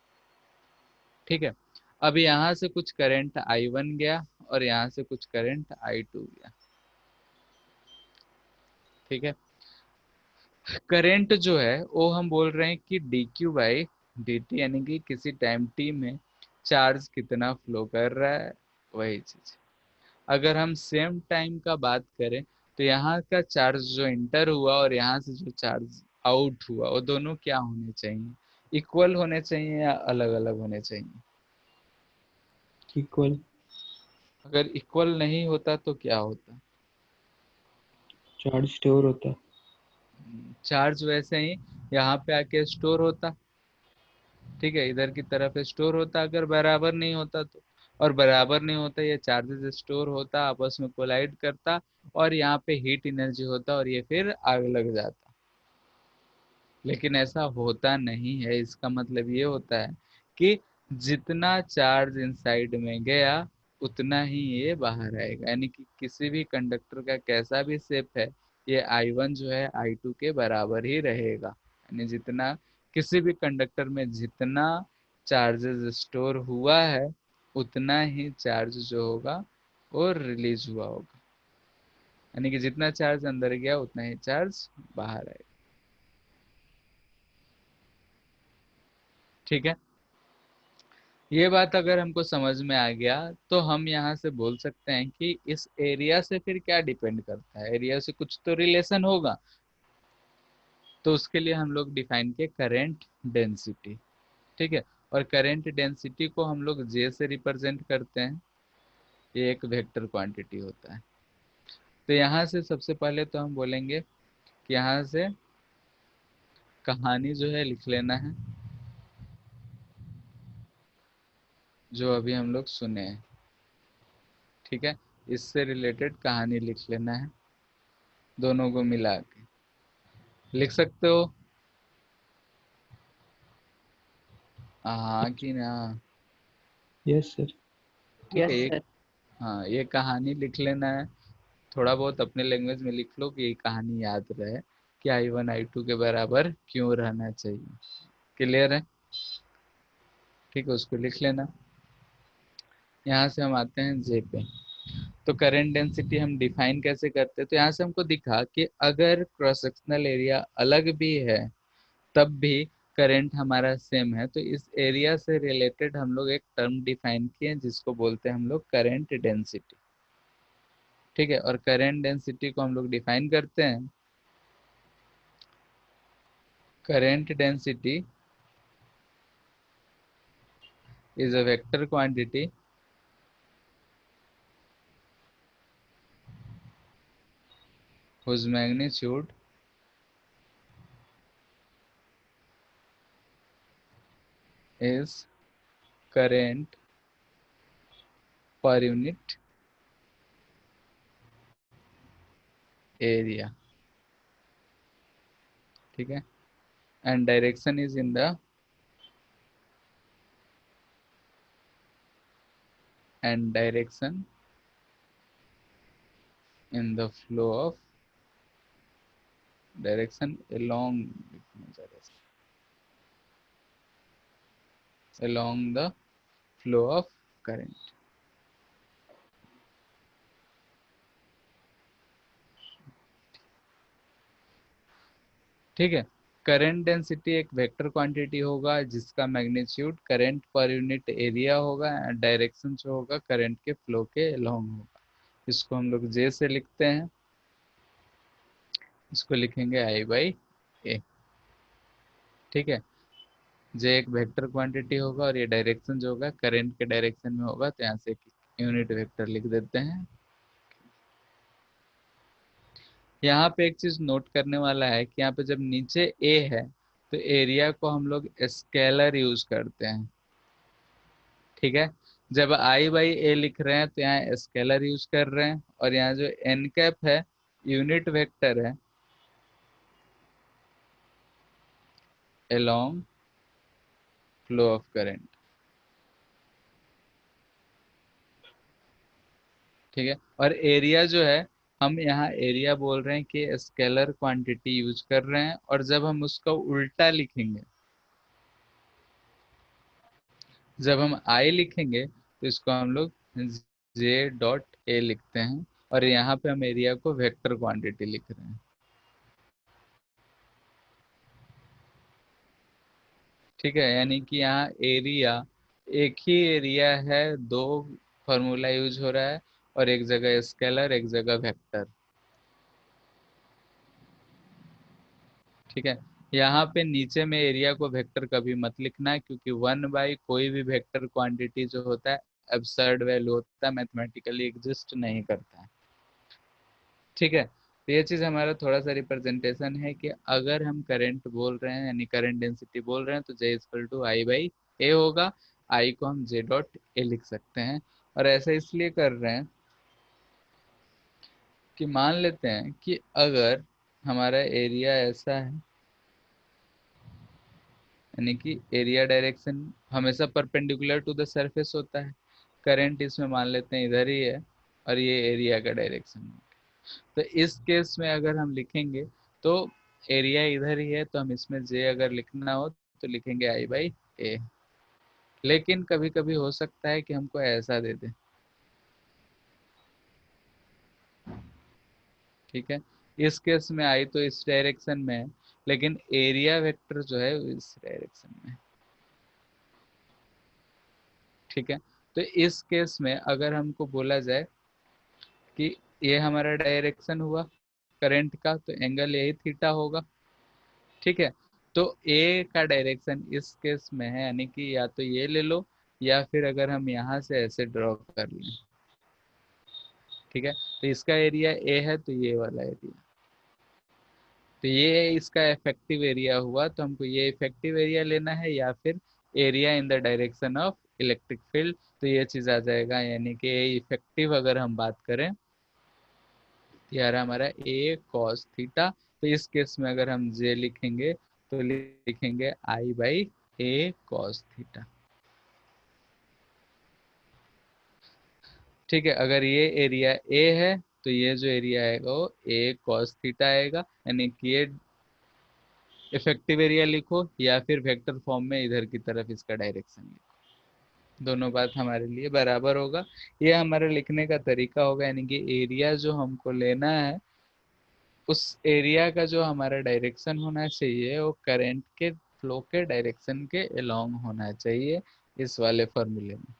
ठीक है, अब यहाँ से कुछ करंट I1 गया और यहाँ से कुछ करंट I2 गया। ठीक है, करंट जो है वो हम बोल रहे हैं कि dQ/dt, यानी कि किसी टाइम t में चार्ज कितना फ्लो कर रहा है, वही चीज। अगर हम सेम टाइम का बात करें तो यहाँ का चार्ज जो इंटर हुआ और यहाँ से जो चार्ज आउट हुआ वो दोनों क्या होने चाहिए? इक्वल होने चाहिए या अलग अलग होने चाहिए? इक्वल। अगर इक्वल नहीं होता तो क्या होता? चार्ज स्टोर होता। चार्ज वैसे ही यहाँ पे आके स्टोर होता। ठीक है, इधर की तरफ स्टोर होता अगर बराबर नहीं होता तो। और बराबर नहीं होता, ये चार्जेस स्टोर होता, आपस में कोलाइड करता, और यहाँ पे हीट एनर्जी होता और ये फिर आग लग जाता। लेकिन ऐसा होता नहीं है। इसका मतलब ये होता है कि जितना चार्ज इनसाइड में गया उतना ही ये बाहर आएगा, यानी कि किसी भी कंडक्टर का कैसा भी शेप है, ये I1 जो है I2 के बराबर ही रहेगा। यानी जितना किसी भी कंडक्टर में जितना चार्जेस स्टोर हुआ है उतना ही चार्ज जो होगा वो रिलीज हुआ होगा, यानी कि जितना चार्ज अंदर गया उतना ही चार्ज बाहर आएगा। ठीक है, ये बात अगर हमको समझ में आ गया तो हम यहाँ से बोल सकते हैं कि इस एरिया से फिर क्या डिपेंड करता है, एरिया से कुछ तो रिलेशन होगा। तो उसके लिए हम लोग डिफाइन किए करंट डेंसिटी। ठीक है, और करंट डेंसिटी को हम लोग जे से रिप्रेजेंट करते हैं। ये एक वेक्टर क्वांटिटी होता है। तो यहाँ से सबसे पहले तो हम बोलेंगे कि यहाँ से कहानी जो है लिख लेना है, जो अभी हम लोग सुने हैं। ठीक है, इससे रिलेटेड कहानी लिख लेना है, दोनों को मिला के लिख सकते हो। हाँ कि ना? Yes sir. ठीक है, यस ये सर। हाँ, ये कहानी लिख लेना है। थोड़ा बहुत अपने लैंग्वेज में लिख लो कि ये कहानी याद रहे कि I1 I2 के बराबर क्यों रहना चाहिए। क्लियर है? ठीक है, उसको लिख लेना। यहाँ से हम आते हैं जे पे। तो करंट डेंसिटी हम डिफाइन कैसे करते हैं? तो यहाँ से हमको दिखा कि अगर क्रॉस सेक्शनल एरिया अलग भी है तब भी करंट हमारा सेम है, तो इस एरिया से रिलेटेड हम लोग एक टर्म डिफाइन किए जिसको बोलते हैं हम लोग करंट डेंसिटी। ठीक है, और करंट डेंसिटी को हम लोग डिफाइन करते हैं, current density is a vector quantity whose magnitude is current per unit area, ठीक है, and direction is in the direction in the flow of direction along the flow of current, ठीक है। Current density एक vector quantity होगा जिसका magnitude current पर unit area होगा, direction जो होगा करंट के फ्लो के अलोंग होगा। इसको हम लोग जे से लिखते हैं, इसको लिखेंगे आई बाई ए, ठीक है। जे एक वेक्टर क्वांटिटी होगा और ये डायरेक्शन जो होगा करंट के डायरेक्शन में होगा, तो यहाँ से एक यूनिट वेक्टर लिख देते हैं। यहाँ पे एक चीज नोट करने वाला है कि यहाँ पे जब नीचे ए है तो एरिया को हम लोग स्केलर यूज करते हैं, ठीक है। जब आई बाई ए लिख रहे हैं तो यहाँ स्केलर यूज कर रहे हैं, और यहाँ जो एन कैप है यूनिट वेक्टर है along flow of current, ठीक है। और एरिया जो है हम यहाँ एरिया बोल रहे हैं कि स्केलर क्वांटिटी यूज कर रहे हैं, और जब हम उसका उल्टा लिखेंगे, जब हम आई लिखेंगे तो इसको हम लोग जे डॉट ए लिखते हैं, और यहाँ पे हम एरिया को वेक्टर क्वांटिटी लिख रहे हैं, ठीक है। यानी कि यहाँ एरिया, एक ही एरिया है, दो फॉर्मूला यूज हो रहा है, और एक जगह स्केलर एक जगह वेक्टर, ठीक है। यहाँ पे नीचे में एरिया को वेक्टर कभी मत लिखना है, क्योंकि 1/, कोई भी वेक्टर क्वांटिटी जो होता है एब्सर्ड वैल्यू होता है, मैथमेटिकली एग्जिस्ट नहीं करता है, ठीक है। तो ये चीज हमारा थोड़ा सा रिप्रेजेंटेशन है कि अगर हम करंट बोल रहे हैं यानी करंट डेंसिटी बोल रहे हैं तो जे इक्वल टू आई बाई ए होगा। आई को हम जे डॉट ए लिख सकते हैं, और ऐसा इसलिए कर रहे हैं कि मान लेते हैं कि अगर हमारा एरिया ऐसा है, यानी कि एरिया डायरेक्शन हमेशा परपेंडिकुलर टू द सरफेस होता है, करंट इसमें मान लेते हैं इधर ही है, और ये एरिया का डायरेक्शन है। तो इस केस में अगर हम लिखेंगे तो एरिया इधर ही है, तो हम इसमें जे अगर लिखना हो तो लिखेंगे आई बाई ए। लेकिन कभी कभी हो सकता है कि हमको ऐसा दे दे, ठीक है। इस केस में आई तो इस डायरेक्शन में है, लेकिन एरिया वेक्टर जो है इस डायरेक्शन में है, ठीक है। तो इस केस में अगर हमको बोला जाए कि ये हमारा डायरेक्शन हुआ करंट का, तो एंगल यही थीटा होगा, ठीक है। तो ए का डायरेक्शन इस केस में है, यानी कि या तो ये ले लो, या फिर अगर हम यहाँ से ऐसे ड्रॉ कर लें, ठीक है। तो इसका एरिया ए है, तो ये वाला एरिया, तो ये इसका इफेक्टिव एरिया हुआ, तो हमको ये इफेक्टिव एरिया लेना है या फिर area in the direction of electric field, तो ये चीज आ जाएगा। यानी कि इफेक्टिव अगर हम बात करें यार हमारा ए कॉस थीटा, तो इस केस में अगर हम जे लिखेंगे तो लिखेंगे आई बाई ए कॉस थीटा, ठीक है। अगर ये एरिया ए है तो ये जो एरिया आएगा वो ए कॉस थीटा आएगा, यानी कि ये इफेक्टिव एरिया लिखो या फिर वेक्टर फॉर्म में इधर की तरफ इसका डायरेक्शन लिखो, दोनों बात हमारे लिए बराबर होगा। ये हमारे लिखने का तरीका होगा, यानी कि एरिया जो हमको लेना है उस एरिया का जो हमारा डायरेक्शन होना चाहिए वो करंट के फ्लो के डायरेक्शन के अलोंग होना चाहिए इस वाले फॉर्मूले में।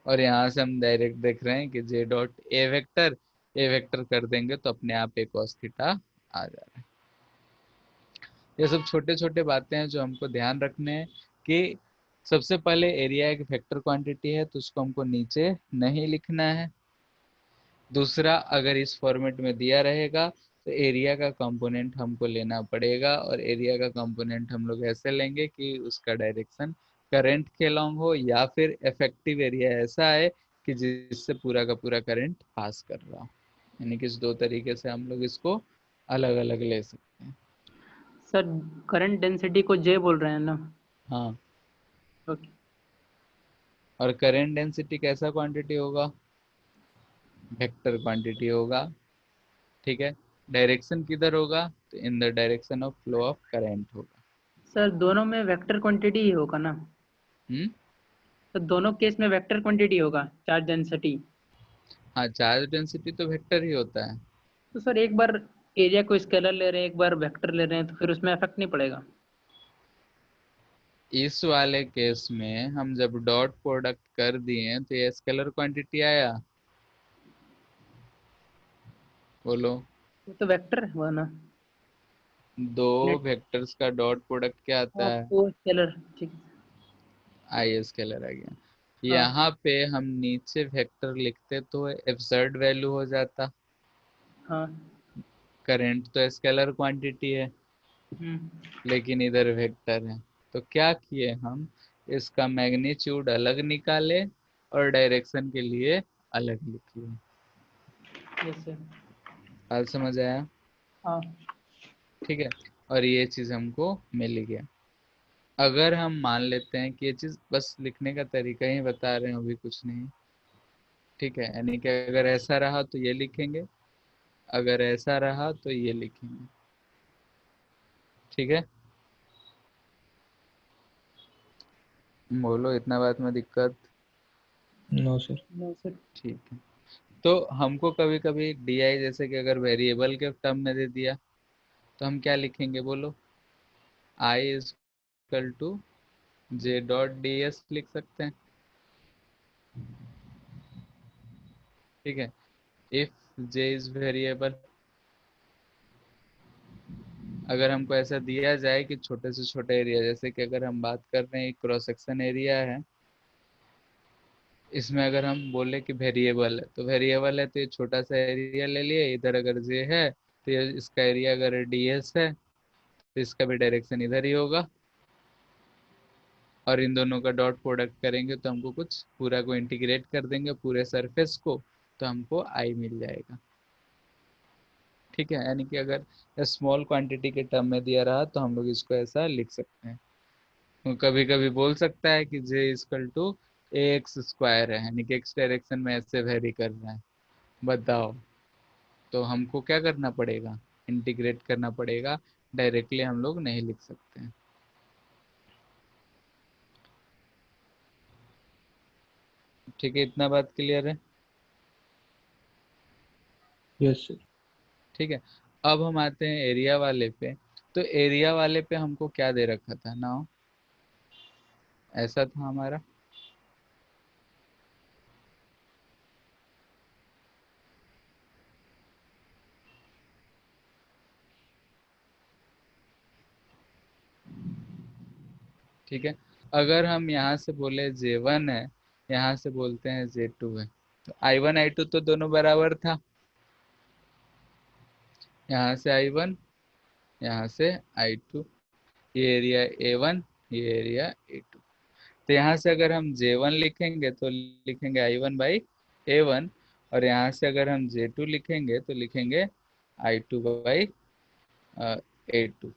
और यहाँ से हम डायरेक्ट देख रहे हैं कि जे डॉट ए वेक्टर कर देंगे तो अपने आप ए कॉस थीटा आ जा रहा है। ये सब छोटे छोटे बातें हैं जो हमको ध्यान रखने हैं कि सबसे पहले एरिया एक वेक्टर क्वांटिटी है तो उसको हमको नीचे नहीं लिखना है। दूसरा, अगर इस फॉर्मेट में दिया रहेगा तो एरिया का कंपोनेंट हमको लेना पड़ेगा, और एरिया का कंपोनेंट हम लोग ऐसे लेंगे कि उसका डायरेक्शन करंट के अलोंग हो या फिर इफेक्टिव एरिया ऐसा है कि जिससे पूरा का पूरा करंट पास कर रहा हो। यानी कि इस दो तरीके से हम लोग इसको अलग अलग ले सकते हैं। सर करंट डेंसिटी को जे बोल रहे हैं ना? हाँ, ओके। और करंट डेंसिटी कैसा क्वांटिटी होगा? वेक्टर क्वांटिटी होगा। ठीक है, डायरेक्शन किधर होगा? तो इन the direction of flow of current होगा। सर दोनों में वेक्टर क्वांटिटी ही होगा ना? हम्म, तो दोनों केस में वेक्टर क्वांटिटी होगा चार्ज डेंसिटी। हाँ, चार्ज डेंसिटी तो वेक्टर ही होता है। तो सर एक बार एरिया को स्केलर ले रहे हैं, एक बार वेक्टर ले रहे हैं, तो फिर उसमें इफेक्ट नहीं पड़ेगा? इस वाले केस में हम जब डॉट प्रोडक्ट कर दिए तो ये स्केलर क्वांटिटी आया, बोलो। वो तो वेक्टर हुआ ना? दो नेट। वेक्टर्स का डॉट प्रोडक्ट क्या आता हाँ, है? वो स्केलर, ठीक है। आई स्केलर आ गया। हाँ। यहाँ पे हम नीचे वेक्टर लिखते तो एब्सर्ड वैल्यू हो जाता। हाँ। करंट तो स्केलर क्वांटिटी है, हम्म। लेकिन इधर वेक्टर है। तो क्या किए हम, इसका मैग्नीट्यूड अलग निकाले और डायरेक्शन के लिए अलग लिखिए। Yes sir. बात समझ आया? हाँ। ठीक है, और ये चीज हमको मिल गया। अगर हम मान लेते हैं कि ये चीज बस लिखने का तरीका ही बता रहे हैं, अभी कुछ नहीं। ठीक है, यानी कि अगर ऐसा रहा तो ये लिखेंगे, अगर ऐसा रहा तो ये लिखेंगे। ठीक है, बोलो, इतना बात में दिक्कत? No sir. No sir. ठीक है, तो हमको कभी कभी डी आई जैसे कि अगर वेरिएबल के टर्म में दे दिया तो हम क्या लिखेंगे, बोलो? I is equal to J dot D S लिख सकते हैं। ठीक है, इफ जे इज वेरिएबल, अगर हमको ऐसा दिया जाए कि छोटे से छोटे एरिया, जैसे कि अगर हम बात कर रहे हैं क्रॉस सेक्शन एरिया है, इसमें अगर हम बोले कि वेरिएबल है, तो वेरिएबल है तो ये छोटा सा एरिया ले लिए। इधर अगर जे है तो ये इसका एरिया अगर डीएस है तो इसका भी डायरेक्शन इधर ही होगा, और इन दोनों का डॉट प्रोडक्ट करेंगे तो हमको कुछ पूरा को इंटीग्रेट कर देंगे पूरे सरफेस को, तो हमको आई मिल जाएगा। ठीक है, यानी कि अगर स्मॉल क्वांटिटी के टर्म में दिया रहा तो हम लोग इसको ऐसा लिख सकते हैं। तो कभी कभी बोल सकता है कि J equal to A X square है, यानी कि एक्स डायरेक्शन में ऐसे वेरी कर रहा है, बताओ। तो हमको क्या करना पड़ेगा, इंटीग्रेट करना पड़ेगा, डायरेक्टली हम लोग नहीं लिख सकते हैं। ठीक है, इतना बात क्लियर है? Yes sir. ठीक है, अब हम आते हैं एरिया वाले पे। तो एरिया वाले पे हमको क्या दे रखा था ना, ऐसा था हमारा। ठीक है, अगर हम यहाँ से बोले J1 है, यहाँ से बोलते हैं J2 है, तो I1 I2 तो दोनों बराबर था। यहाँ से I1, यहाँ से I2, ये एरिया A1, ये एरिया A2। तो यहाँ से अगर हम J1 लिखेंगे तो लिखेंगे I1 बाई A1, और यहाँ से अगर हम J2 लिखेंगे तो लिखेंगे I2 बाई A2।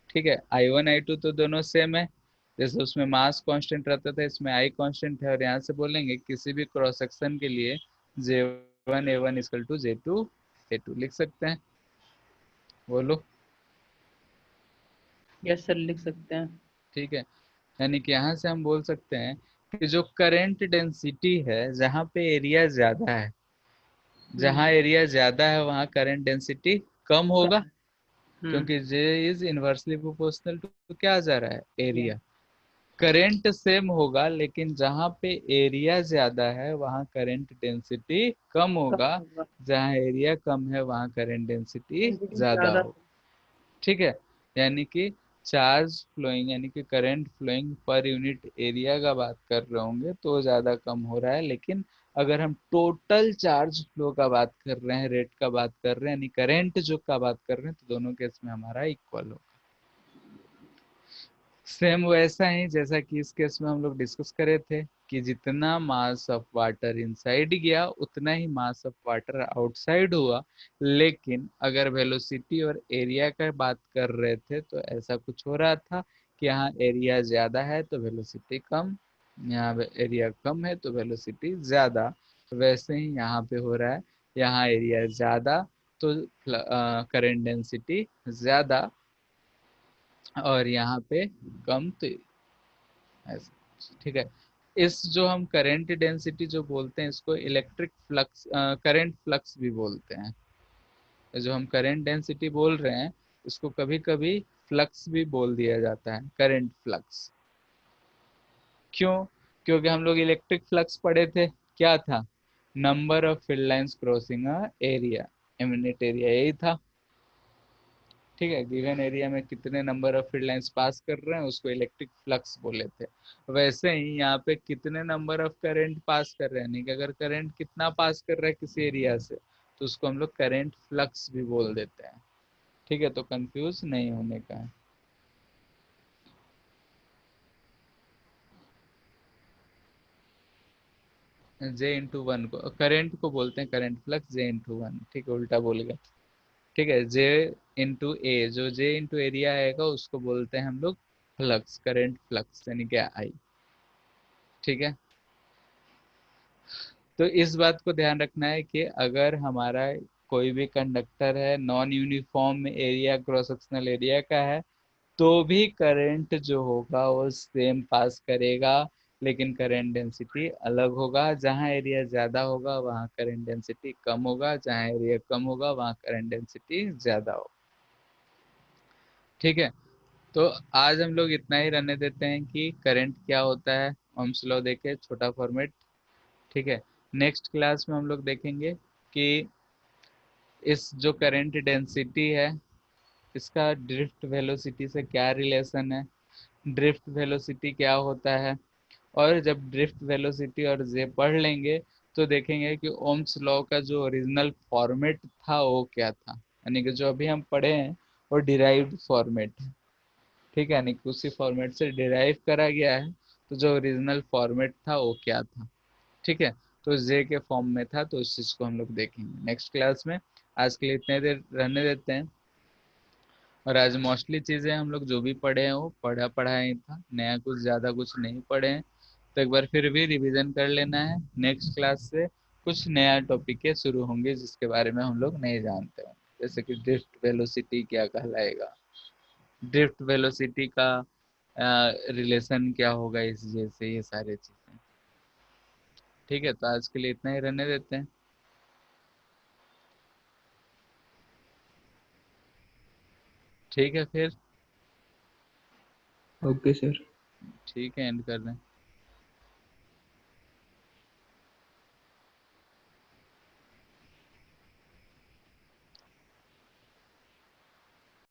ठीक है, I1 I2 तो दोनों सेम है, जैसे उसमें मास कांस्टेंट रहता था, इसमें आई कांस्टेंट है। और यहाँ से बोलेंगे किसी भी क्रॉस सेक्शन के लिए J1 A1 equal to J2 A2 लिख सकते हैं, बोलो। यस सर, लिख सकते हैं। ठीक है, यानी कि यहाँ से हम बोल सकते हैं कि जो करंट डेंसिटी है, जहाँ पे एरिया ज्यादा है, जहाँ एरिया ज्यादा है वहाँ करंट डेंसिटी कम होगा, हम्म। क्योंकि J is inversely proportional to क्या जा रहा है, या। एरिया। करंट सेम होगा, लेकिन जहाँ पे एरिया ज्यादा है वहाँ करंट डेंसिटी कम कम होगा, होगा। जहाँ एरिया कम है वहाँ करंट डेंसिटी डेंसिटी ज्यादा ज्यादा। होगा। ठीक है, यानी कि चार्ज फ्लोइंग यानी कि करंट फ्लोइंग पर यूनिट एरिया का बात कर रहे होंगे तो ज्यादा कम हो रहा है, लेकिन अगर हम टोटल चार्ज फ्लो का बात कर रहे हैं, रेट का बात कर रहे हैं, यानी करंट जो का बात कर रहे हैं, तो दोनों केस में हमारा इक्वल होगा। सेम वैसा ही जैसा कि इस केस में हम लोग डिस्कस करे थे कि जितना मास ऑफ वाटर इनसाइड गया उतना ही मास ऑफ वाटर आउटसाइड हुआ, लेकिन अगर वेलोसिटी और एरिया का बात कर रहे थे तो ऐसा कुछ हो रहा था कि यहाँ एरिया ज़्यादा है तो वेलोसिटी कम, यहाँ एरिया कम है तो वेलोसिटी ज़्यादा। वैसे ही यहाँ पे हो रहा है, यहाँ एरिया ज़्यादा तो करंट डेंसिटी ज़्यादा, और यहाँ पे कम तो ऐसा। ठीक है, इस जो हम करंट डेंसिटी जो बोलते हैं इसको इलेक्ट्रिक फ्लक्स, करंट फ्लक्स भी बोलते हैं। जो हम करंट डेंसिटी बोल रहे हैं इसको कभी कभी फ्लक्स भी बोल दिया जाता है, करंट फ्लक्स। क्यों? क्योंकि हम लोग इलेक्ट्रिक फ्लक्स पढ़े थे, क्या था? Number of field lines crossing area, eminent area यही था। ठीक है, गिवन एरिया में कितने number of field lines pass कर रहे हैं उसको इलेक्ट्रिक फ्लक्स बोले थे। वैसे ही यहाँ पे कितने नंबर ऑफ करंट पास कर रहे हैं, नहीं कि अगर करंट कितना पास कर रहा है किसी एरिया से तो उसको हम लोग करंट फ्लक्स भी बोल देते हैं। ठीक है, तो कंफ्यूज नहीं होने का है। जे इंटू वन को करंट को बोलते हैं current flux, J into one. ठीक है, उल्टा बोल गया। ठीक है, जे इंटू ए, जो जे इंटू एरिया आएगा उसको बोलते हैं हम लोग फ्लक्स, करंट फ्लक्स यानी क्या आई। ठीक है, तो इस बात को ध्यान रखना है कि अगर हमारा कोई भी कंडक्टर है non uniform area cross sectional area का है तो भी करंट जो होगा वो सेम पास करेगा, लेकिन करंट डेंसिटी अलग होगा। जहाँ एरिया ज़्यादा होगा वहाँ करंट डेंसिटी कम होगा, जहाँ एरिया कम होगा वहाँ करंट डेंसिटी ज़्यादा होगा। ठीक है, तो आज हम लोग इतना ही रहने देते हैं कि करंट क्या होता है, ओम्स लॉ देखे, छोटा फॉर्मेट। ठीक है, नेक्स्ट क्लास में हम लोग देखेंगे कि इस जो करंट डेंसिटी है इसका ड्रिफ्ट वेलोसिटी से क्या रिलेशन है, ड्रिफ्ट वेलोसिटी क्या होता है, और जब ड्रिफ्ट वेलोसिटी और जे पढ़ लेंगे तो देखेंगे कि ओम्स लॉ का जो ओरिजिनल फॉर्मेट था वो क्या था, यानी कि जो अभी हम पढ़े हैं वो डिराइव्ड फॉर्मेट है। ठीक है, यानी कि उसी फॉर्मेट से डिराइव करा गया है, तो जो ओरिजिनल फॉर्मेट था वो क्या था। ठीक है, तो जे के फॉर्म में था, तो इस चीज को हम लोग देखेंगे नेक्स्ट क्लास में। आज के लिए इतने देर रहने देते हैं। और आज मोस्टली चीजें हम लोग जो भी पढ़े हैं वो पढ़ा ही था, नया कुछ ज्यादा कुछ नहीं पढ़े हैं। तो एक बार फिर भी रिवीजन कर लेना है, नेक्स्ट क्लास से कुछ नया टॉपिक के शुरू होंगे जिसके बारे में हम लोग नहीं जानते हैं, जैसे कि ड्रिफ्ट वेलोसिटी क्या कहलाएगा, ड्रिफ्ट वेलोसिटी का रिलेशन क्या होगा इस जैसे, ये सारे चीजें। ठीक है, तो आज के लिए इतना ही रहने देते हैं। ठीक है फिर, ओके सर। ठीक है, एंड कर दें।